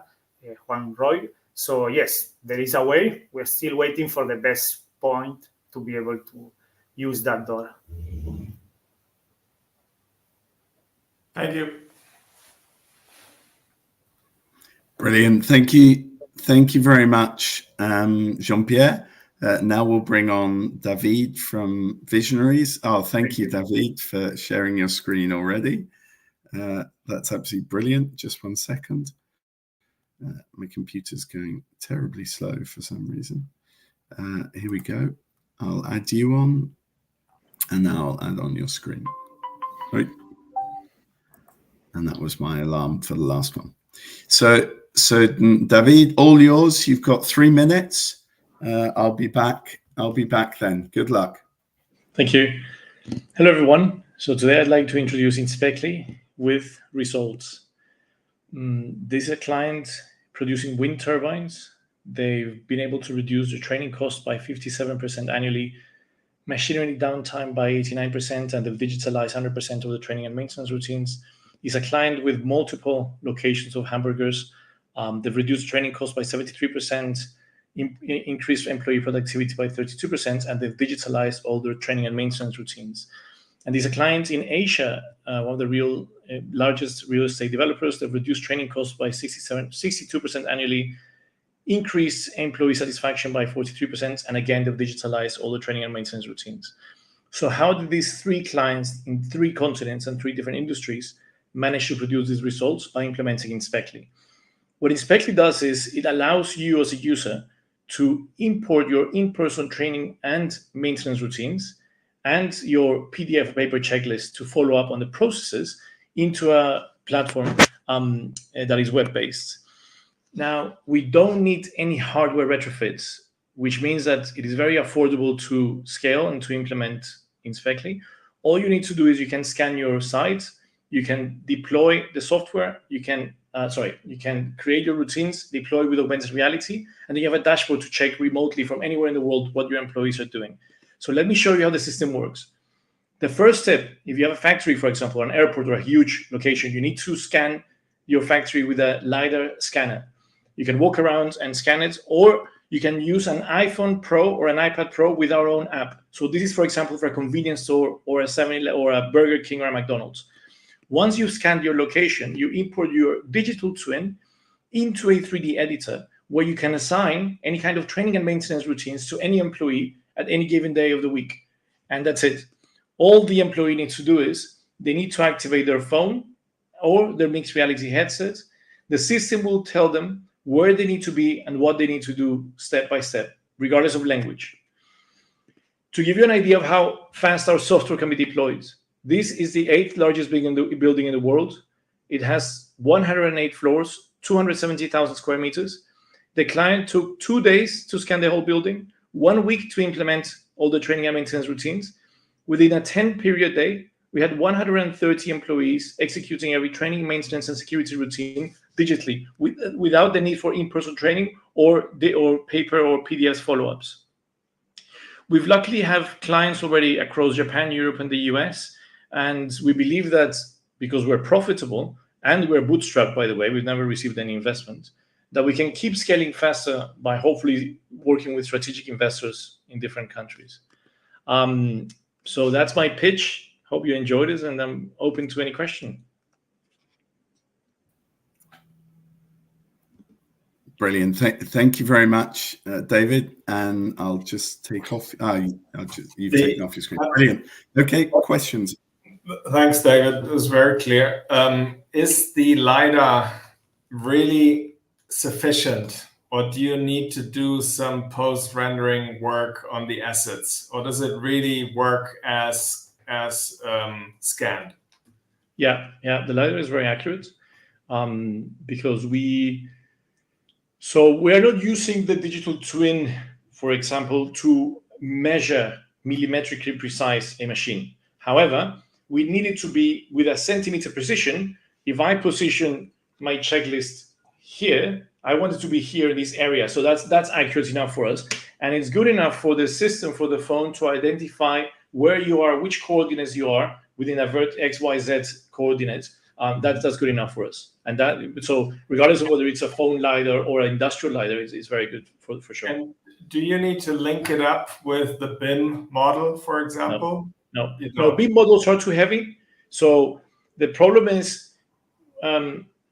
Juan Roy. So yes, there is a way. We're still waiting for the best point to be able to use that door. Thank you. Brilliant. Thank you. Thank you very much, Jean-Pierre. Now we'll bring on David from Visionaries. Oh, thank you, David, for sharing your screen already. That's absolutely brilliant. Just 1 second. My computer's going terribly slow for some reason. Here we go. I'll add you on, and now I'll add on your screen. Right. And that was my alarm for the last one. So David, all yours. You've got 3 minutes. I'll be back. Then. Good luck. Thank you. Hello, everyone. So today I'd like to introduce Inspectly with results. This is a client producing wind turbines. They've been able to reduce the training cost by 57% annually, machinery downtime by 89%, and they've digitalized 100% of the training and maintenance routines. It's a client with multiple locations of hamburgers. They've reduced training costs by 73%, increased employee productivity by 32%, and they've digitalized all their training and maintenance routines. And these are clients in Asia, one of the largest real estate developers. They've reduced training costs by 62% annually, increased employee satisfaction by 43%, and again, they've digitalized all the training and maintenance routines. So how did these 3 clients in 3 continents and 3 different industries manage to produce these results? By implementing Inspectly. What Inspectly does is it allows you as a user to import your in-person training and maintenance routines and your PDF paper checklist to follow up on the processes into a platform that is web-based. Now, we don't need any hardware retrofits, which means that it is very affordable to scale and to implement Inspectly. All you need to do is you can scan your site, you can deploy the software, you can create your routines, deploy with augmented reality, and then you have a dashboard to check remotely from anywhere in the world what your employees are doing. So let me show you how the system works. The first step, if you have a factory, for example, or an airport or a huge location, you need to scan your factory with a LiDAR scanner. You can walk around and scan it, or you can use an iPhone Pro or an iPad Pro with our own app. So this is, for example, for a convenience store or a 7-Eleven or a Burger King or a McDonald's. Once you've scanned your location, you import your digital twin into a 3D editor where you can assign any kind of training and maintenance routines to any employee at any given day of the week. And that's it. All the employee needs to do is they need to activate their phone or their mixed reality headset. The system will tell them where they need to be and what they need to do step by step, regardless of language. To give you an idea of how fast our software can be deployed, this is the 8th largest building in the world. It has 108 floors, 270,000 square meters. The client took 2 days to scan the whole building, 1 week to implement all the training and maintenance routines. Within a 10-period day, we had 130 employees executing every training, maintenance, and security routine digitally without the need for in-person training or paper or PDFs follow-ups. We've luckily have clients already across Japan, Europe, and the US, and we believe that because we're profitable and we're bootstrapped, by the way, we've never received any investment, that we can keep scaling faster by hopefully working with strategic investors in different countries. So that's my pitch. Hope you enjoyed it, and I'm open to any question. Brilliant. Thank you very much, David. And I'll just take off. You've taken off your screen. Brilliant. Okay, questions. Thanks, David. It was very clear. Is the LiDAR really sufficient, or do you need to do some post-rendering work on the assets, or does it really work as scanned? Yeah, the LiDAR is very accurate because we are not using the digital twin, for example, to measure millimetrically precise a machine. However, we need it to be with a centimeter precision. If I position my checklist here, I want it to be here in this area. So that's accurate enough for us. And it's good enough for the system, for the phone, to identify where you are, which coordinates you are within a vert XYZ coordinates. That's good enough for us. And so regardless of whether it's a phone LiDAR or an industrial LiDAR, it's very good for sure. And do you need to link it up with the BIM model, for example? No, BIM models are too heavy. So the problem is,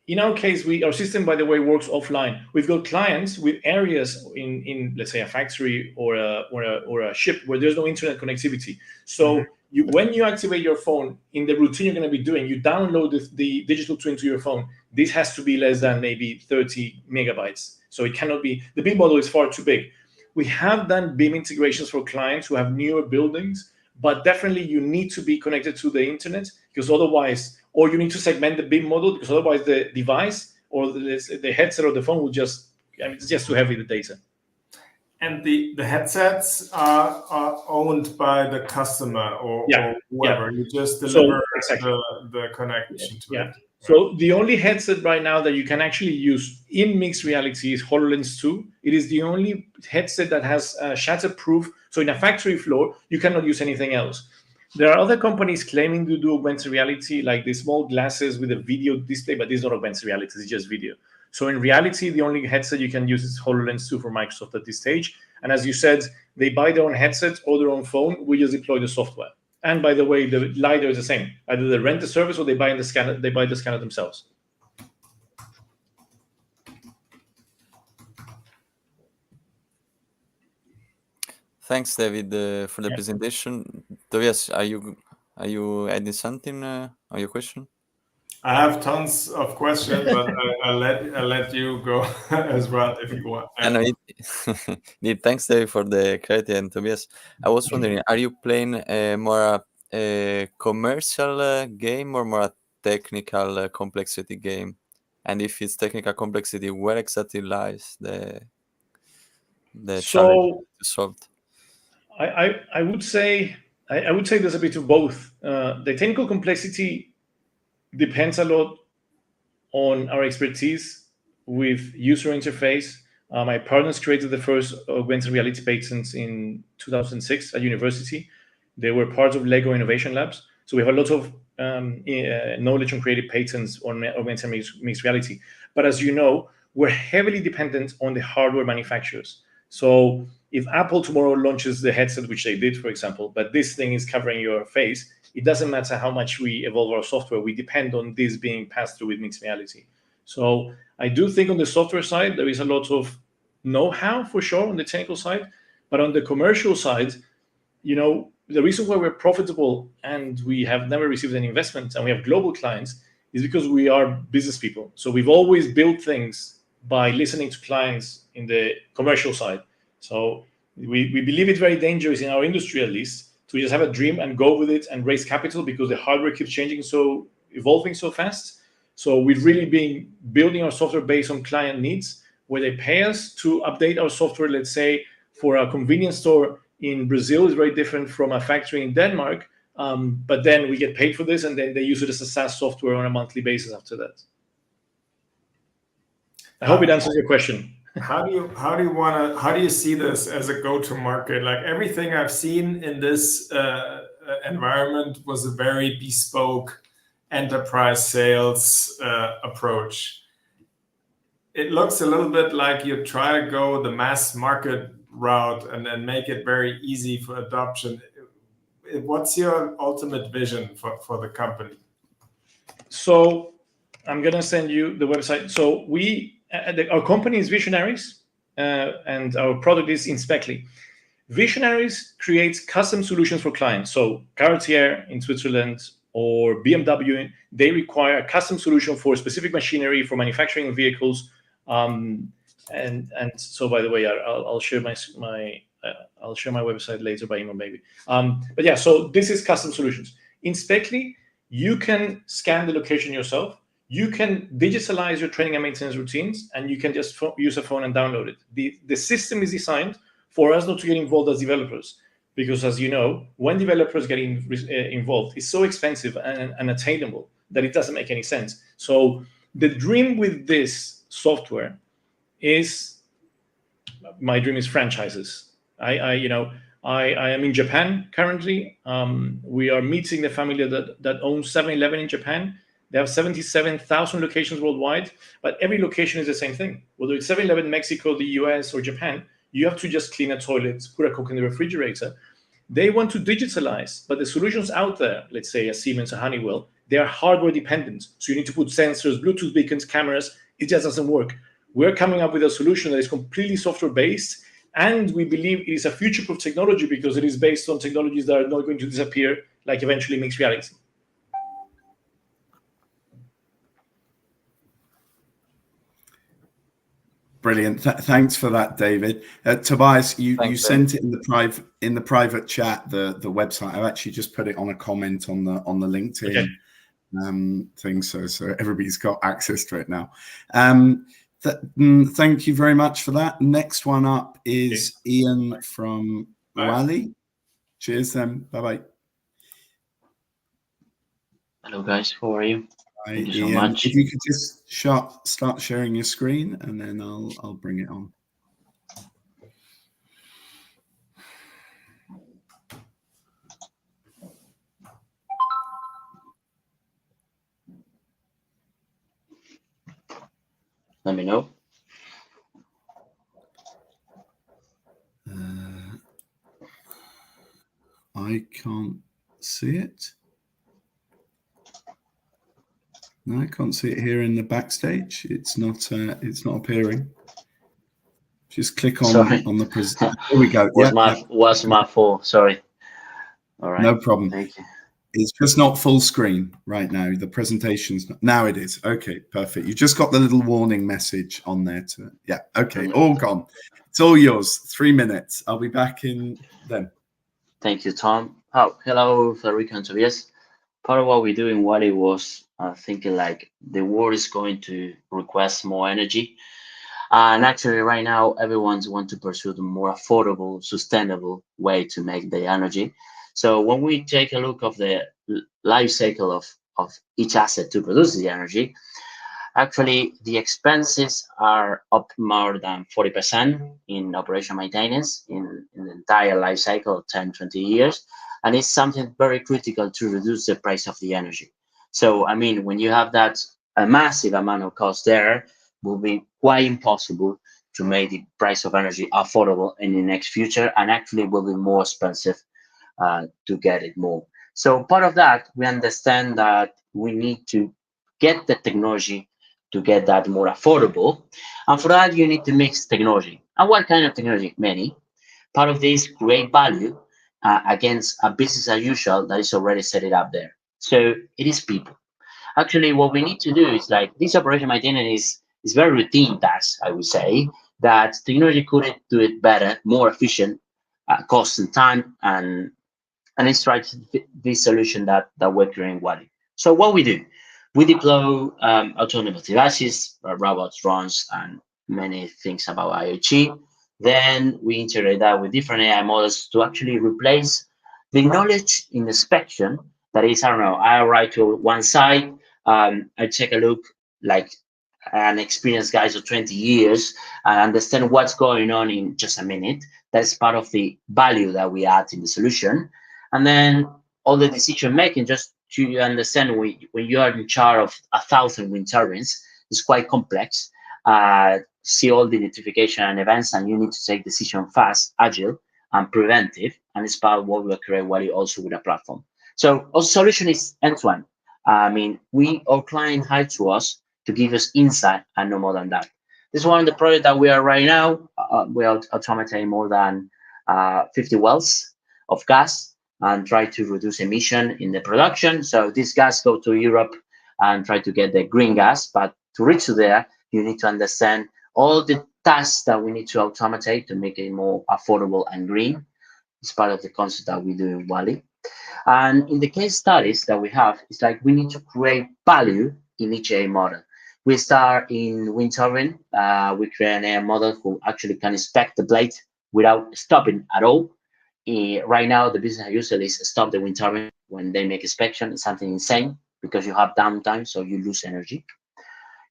in our case, our system, by the way, works offline. We've got clients with areas in let's say, a factory or a ship where there's no internet connectivity. So when you activate your phone in the routine you're going to be doing, you download the digital twin to your phone. This has to be less than maybe 30 megabytes. So it cannot be. The BIM model is far too big. We have done BIM integrations for clients who have newer buildings, but definitely you need to be connected to the internet, because otherwise, or you need to segment the BIM model, because otherwise the device or the headset or the phone will just, it's just too heavy, the data. And the headsets are owned by the customer or whoever. You just deliver the connection to it. So the only headset right now that you can actually use in mixed reality is HoloLens 2. It is the only headset that has shatterproof. So in a factory floor, you cannot use anything else. There are other companies claiming to do augmented reality, like the small glasses with a video display, but this is not augmented reality, it's just video. So in reality, the only headset you can use is HoloLens 2 for Microsoft at this stage. And as you said, they buy their own headset or their own phone. We just deploy the software. And by the way, the LiDAR is the same. Either they rent the service or they buy the scanner. They buy the scanner themselves. Thanks, David, for the presentation. Tobias, are you adding something on your question? I have tons of questions, but I'll let you go as well if you want. Thanks, David, for the clarity. And Tobias, I was wondering, are you playing more a commercial game or more a technical complexity game? And if it's technical complexity, where exactly lies the challenge to solve? I would say there's a bit of both. The technical complexity depends a lot on our expertise with user interface. My partners created the first augmented reality patents in 2006 at university. They were part of LEGO Innovation Labs. So we have a lot of knowledge on creative patents on augmented mixed reality. But as you know, we're heavily dependent on the hardware manufacturers. So if Apple tomorrow launches the headset, which they did, for example, but this thing is covering your face, it doesn't matter how much we evolve our software. We depend on this being passed through with mixed reality. So I do think on the software side, there is a lot of know-how for sure on the technical side, but on the commercial side, you know, the reason why we're profitable and we have never received any investment and we have global clients is because we are business people. So we've always built things by listening to clients in the commercial side. So we believe it's very dangerous in our industry, at least, to just have a dream and go with it and raise capital because the hardware keeps changing, so evolving so fast. So we've really been building our software based on client needs, where they pay us to update our software. Let's say for a convenience store in Brazil is very different from a factory in Denmark, but then we get paid for this, and then they use it as a SaaS software on a monthly basis after that. I hope it answers your question. How do you see this as a go-to-market? Like everything I've seen in this environment was a very bespoke enterprise sales approach. It looks a little bit like you try to go the mass market route and then make it very easy for adoption. What's your ultimate vision for the company? So I'm going to send you the website. So our company is Visionaries, and our product is Inspectly. Visionaries creates custom solutions for clients. So Cartier in Switzerland or BMW, they require a custom solution for specific machinery for manufacturing vehicles. And so, by the way, I'll share my website later by email, maybe. But yeah, so this is custom solutions. Inspectly, you can scan the location yourself. You can digitalize your training and maintenance routines, and you can just use a phone and download it. The system is designed for us not to get involved as developers, because as you know, when developers get involved, it's so expensive and unattainable that it doesn't make any sense. So the dream with this software is, my dream is franchises. I am in Japan currently. We are meeting the family that owns 7-Eleven in Japan. They have 77,000 locations worldwide, but every location is the same thing. Whether it's 7-Eleven, Mexico, the US, or Japan, you have to just clean a toilet, put a Coke in the refrigerator. They want to digitalize, but the solutions out there, let's say a Siemens, a Honeywell, they are hardware dependent. So you need to put sensors, Bluetooth beacons, cameras. It just doesn't work. We're coming up with a solution that is completely software-based, and we believe it is a future-proof technology because it is based on technologies that are not going to disappear, like eventually mixed reality. Brilliant. Thanks for that, David. Tobias, you sent it in the private chat, the website. I've actually just put it on a comment on the LinkedIn thing, so everybody's got access to it now. Thank you very much for that. Next one up is Ian from Uali. Cheers then. Bye-bye. Hello guys, how are you? Hi, Thank you so Ian. much. If you could just start sharing your screen, and then I'll bring it on. Let me know. I can't see it. No, I can't see it here in the backstage. It's not appearing. Just click on the present. There we go. Was my fault. Sorry. All right. No problem. Thank you. It's just not full screen right now. The presentation's now it is. Okay, perfect. You just got the little warning message on there okay, all gone. It's all yours. 3 minutes. I'll be back in then. Thank you, Tom. Hello, Federico and Tobias. Part of what we do in Uali was thinking like the world is going to request more energy. And actually right now, everyone's want to pursue the more affordable, sustainable way to make the energy. So when we take a look of the life cycle of each asset to produce the energy, actually the expenses are up more than 40% in operation maintenance in the entire life cycle of 10, 20 years. And it's something very critical to reduce the price of the energy. So, I mean, when you have that, a massive amount of cost there, will be quite impossible to make the price of energy affordable in the next future, and actually will be more expensive to get it more. So part of that, we understand that we need to get the technology to get that more affordable. And for that, you need to mix technology. And what kind of technology? Many. Part of this create value against a business as usual that is already set it up there. So it is people. Actually, what we need to do is like this operation maintenance is very routine task, I would say, that technology could do it better, more efficient, cost and time, and it's right this solution that we're creating Uali. So what we do, we deploy autonomous devices, robots, drones, and many things about IoT. Then we integrate that with different AI models to actually replace the knowledge in inspection. That is, I don't know, I arrive to one site, I take a look like an experienced guy of 20 years and understand what's going on in just a minute. That's part of the value that we add in the solution. And then all the decision making, just to understand when you are in charge of 1,000 wind turbines, it's quite complex. See all the notification and events, and you need to take decision fast, agile, and preventive. And it's part of what we'll create Uali also with a platform. So our solution is end-to-end. I mean, our client hire to us to give us insight and no more than that. This is one of the projects that we are right now. We are automating more than 50 wells of gas and try to reduce emission in the production. So this gas go to Europe and try to get the green gas. But to reach to there, you need to understand all the tasks that we need to automate to make it more affordable and green. It's part of the concept that we do in Uali. And in the case studies that we have, it's like we need to create value in each AI model. We start in wind turbine. We create an AI model who actually can inspect the blade without stopping at all. Right now, the business usually is stop the wind turbine when they make inspection. It's something insane because you have downtime, so you lose energy.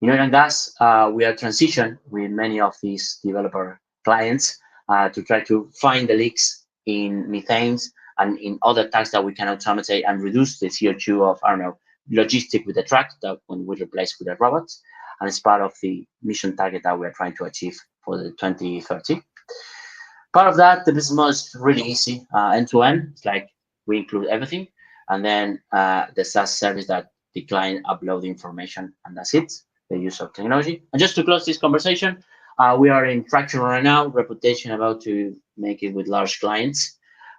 In oil and gas, we are transition with many of these developer clients to try to find the leaks in methanes and in other tasks that we can automate and reduce the CO2 of, I don't know, logistic with the truck that when we replace with the robots. And it's part of the mission target that we're trying to achieve for the 2030. Part of that, the business model is really easy, end-to-end. It's like we include everything. And then the SaaS service that the client upload the information, and that's it, the use of technology. And just to close this conversation, we are in traction right now, reputation about to make it with large clients.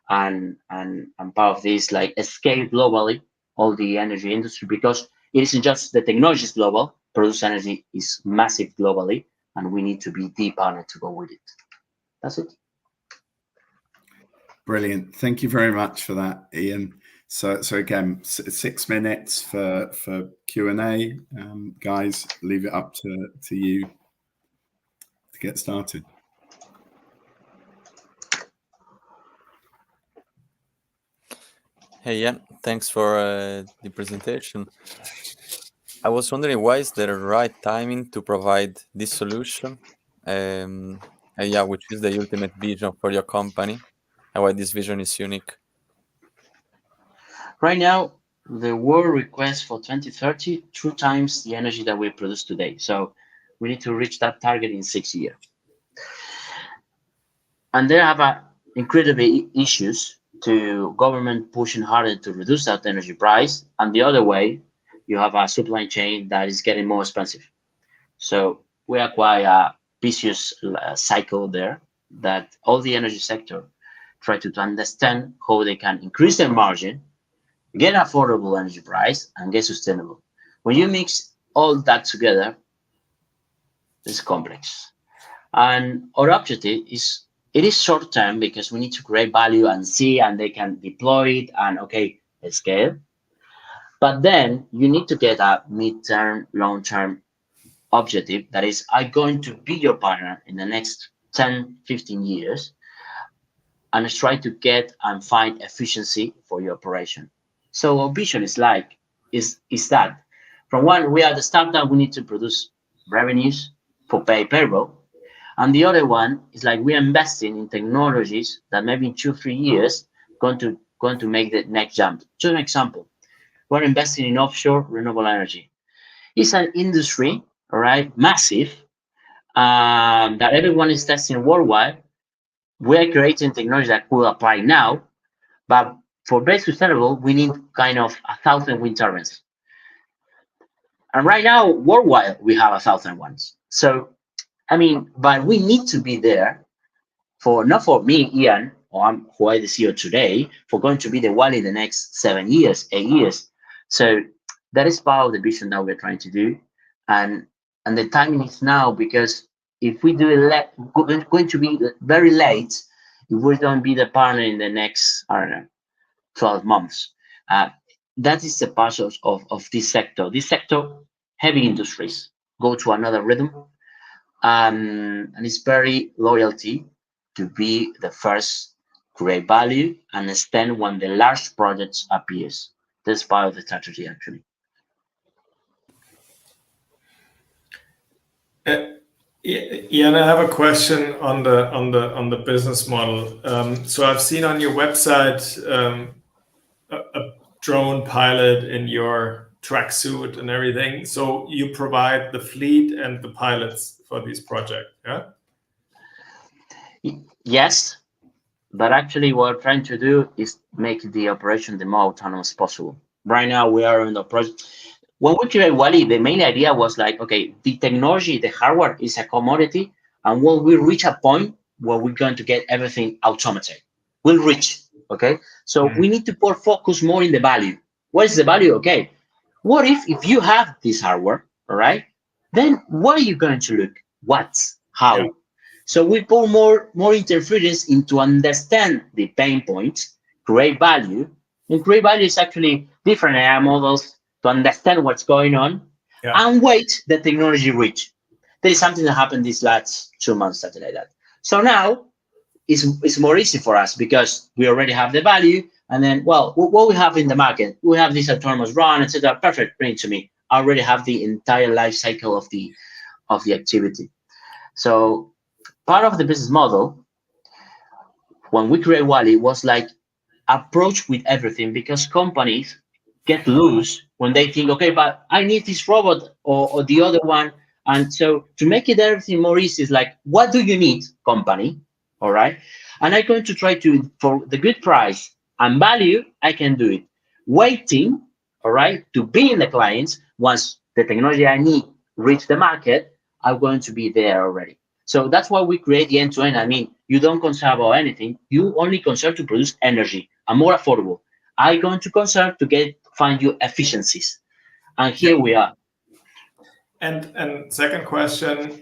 And part of this, like scale globally, all the energy industry, because it isn't just the technology is global, produce energy is massive globally, and we need to be the partner to go with it. That's it. Brilliant. Thank you very much for that, Ian. So again, 6 minutes for Q&A. Guys, leave it up to you to get started. Hey, yeah, thanks for the presentation. I was wondering, why is the right timing to provide this solution? Yeah, which is the ultimate vision for your company, and why this vision is unique? Right now, the world requests for 2030 2 times the energy that we produce today. So we need to reach that target in 6 years. And there have incredible issues to government pushing harder to reduce that energy price. And the other way, you have a supply chain that is getting more expensive. So we are quite a vicious cycle there that all the energy sector try to understand how they can increase their margin, get affordable energy price, and get sustainable. When you mix all that together, it's complex. And our objective is, it is short term because we need to create value and see, and they can deploy it and okay, scale. But then you need to get a mid-term, long-term objective that is, I'm going to be your partner in the next 10, 15 years and try to get and find efficiency for your operation. So our vision is like, is that from one, we are the startup, we need to produce revenues for payroll. And the other one is like we're investing in technologies that maybe in 2-3 years going to make the next jump. Just an example, we're investing in offshore renewable energy. It's an industry, all right, massive, that everyone is testing worldwide. We're creating technology that could apply now, but for very sustainable, we need kind of 1,000 wind turbines. And right now, worldwide, we have 1,000 ones. So, I mean, but we need to be there for, not for me, Ian, or who I the CEO today, for going to be the Uali in the next 7 years, 8 years. So that is part of the vision that we're trying to do. And the timing is now, because if we do it going to be very late, if we don't be the partner in the next, I don't know, 12 months. That is the part of this sector. This sector, heavy industries, go to another rhythm. And it's very loyalty to be the first, create value, and spend when the large projects appears. That's part of the strategy, actually. Ian, I have a question on the business model. So I've seen on your website a drone pilot in your tracksuit and everything. So you provide the fleet and the pilots for this project, yeah? Yes, but actually what we're trying to do is make the operation the more autonomous as possible. Right now we are in the project. When we created Uali, the main idea was like, okay, the technology, the hardware is a commodity, and when we reach a point where we're going to get everything automated, we'll reach, okay? So we need to put focus more in the value. What is the value? Okay, what if you have this hardware, all right? Then what are you going to look? What? How? Yeah. So we put more interference into understand the pain points, create value, and create value is actually different AI models to understand what's going on, and wait the technology reach. There is something that happened these last 2 months, something like that. So now it's more easy for us because we already have the value, and then, well, what we have in the market, we have this autonomous run, etc. Perfect, bring it to me. I already have the entire life cycle of the activity. So part of the business model, when we create Uali, was like approach with everything, because companies get loose when they think, okay, but I need this robot or the other one. And so to make it everything more easy is like, what do you need, company? All right. And I'm going to try to, for the good price and value, I can do it. Waiting, all right, to be in the clients, once the technology I need reach the market, I'm going to be there already. So that's why we create the end-to-end. I mean, you don't conserve about anything. You only conserve to produce energy and more affordable. I'm going to conserve to find you efficiencies. And here we are. And second question,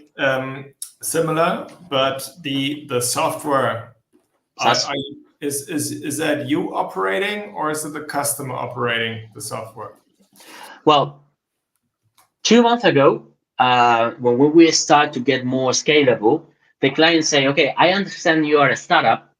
similar, but the software, is that you operating, or is it the customer operating the software? Well, 2 months ago, when we start to get more scalable, the clients say, okay, I understand you are a startup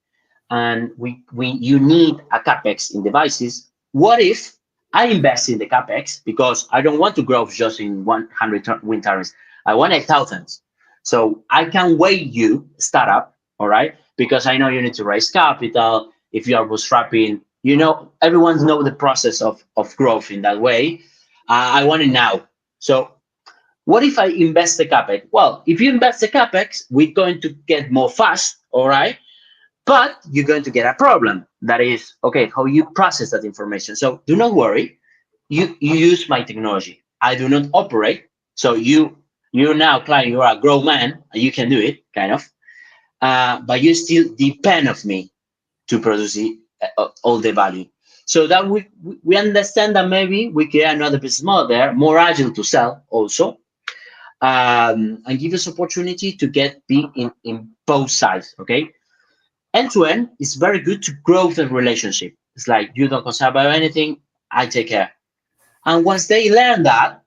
and you need a CapEx in devices. What if I invest in the CapEx, because I don't want to grow just in 100 wind turbines. I want 1,000. So I can wait you, startup, all right? Because I know you need to raise capital. If you are bootstrapping, you know, everyone knows the process of growth in that way. I want it now. So what if I invest the CapEx? Well, if you invest the CapEx, we're going to get more fast, all right? But you're going to get a problem. That is, okay, how you process that information. So do not worry. You use my technology. I do not operate. So you're now, client, you are a grown man, and you can do it, kind of. But you still depend on me to produce all the value. So that we understand that maybe we create another business model there, more agile to sell also, and give us opportunity to be in both sides, okay? End-to-end is very good to grow the relationship. It's like, you don't conserve about anything, I take care. And once they learn that,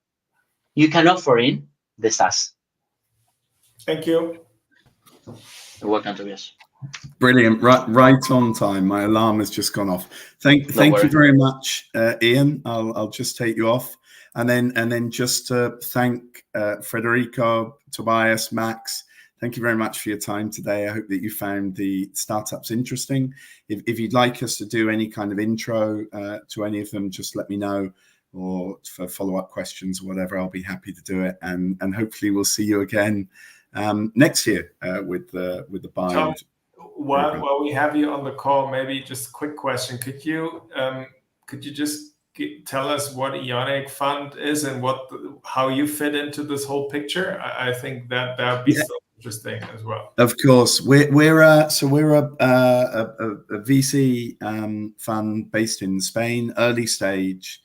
you can offer in the SaaS. Thank you. You're welcome, Tobias. Brilliant. Right on time. My alarm has just gone off. Thank you very much, Ian. I'll just take you off. And then just to thank Federico, Tobias, Max. Thank you very much for your time today. I hope that you found the startups interesting. If you'd like us to do any kind of intro to any of them, just let me know, or for follow-up questions or whatever, I'll be happy to do it. And hopefully we'll see you again next year with the BIND. Tom, while we have you on the call, maybe just a quick question. Could you just tell us what Ionic Fund is and how you fit into this whole picture? I think that would be so interesting as well. Of course, we're a VC fund based in Spain, early stage,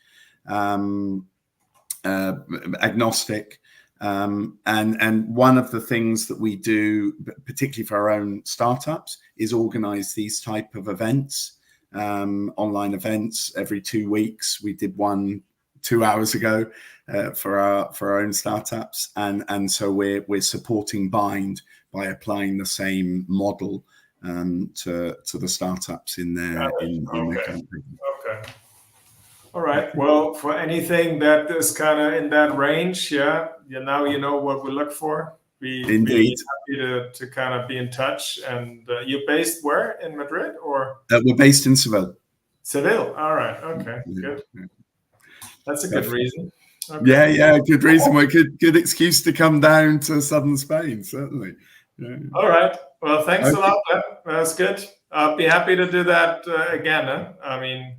agnostic, and one of the things that we do, particularly for our own startups, is organize these type of events. Online events every 2 weeks. We did one 2 hours ago for our own startups, and so we're supporting BIND by applying the same model to the startups in their country. Okay. All right. Well, for anything that is kind of in that range, now you know what we look for. Indeed. Be happy to kind of be in touch. And you're based where, in Madrid, or? We're based in Seville. Seville. All right. Okay. Good. That's a good reason. Okay. Yeah. Good reason. Good excuse to come down to southern Spain. Certainly. Yeah. All right. Well, thanks a lot. That's good. I'll be happy to do that again. I mean,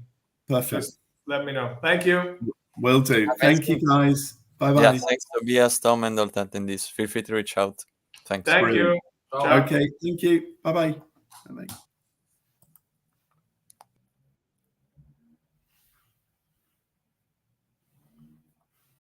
perfect. Just let me know. Thank you. Will do. Thank you, guys. Bye-bye. Yeah, thanks, Tobias, Tom, and all the attendees. Feel free to reach out. Thanks. Thank you. Okay, thank you. Bye-bye. Bye-bye.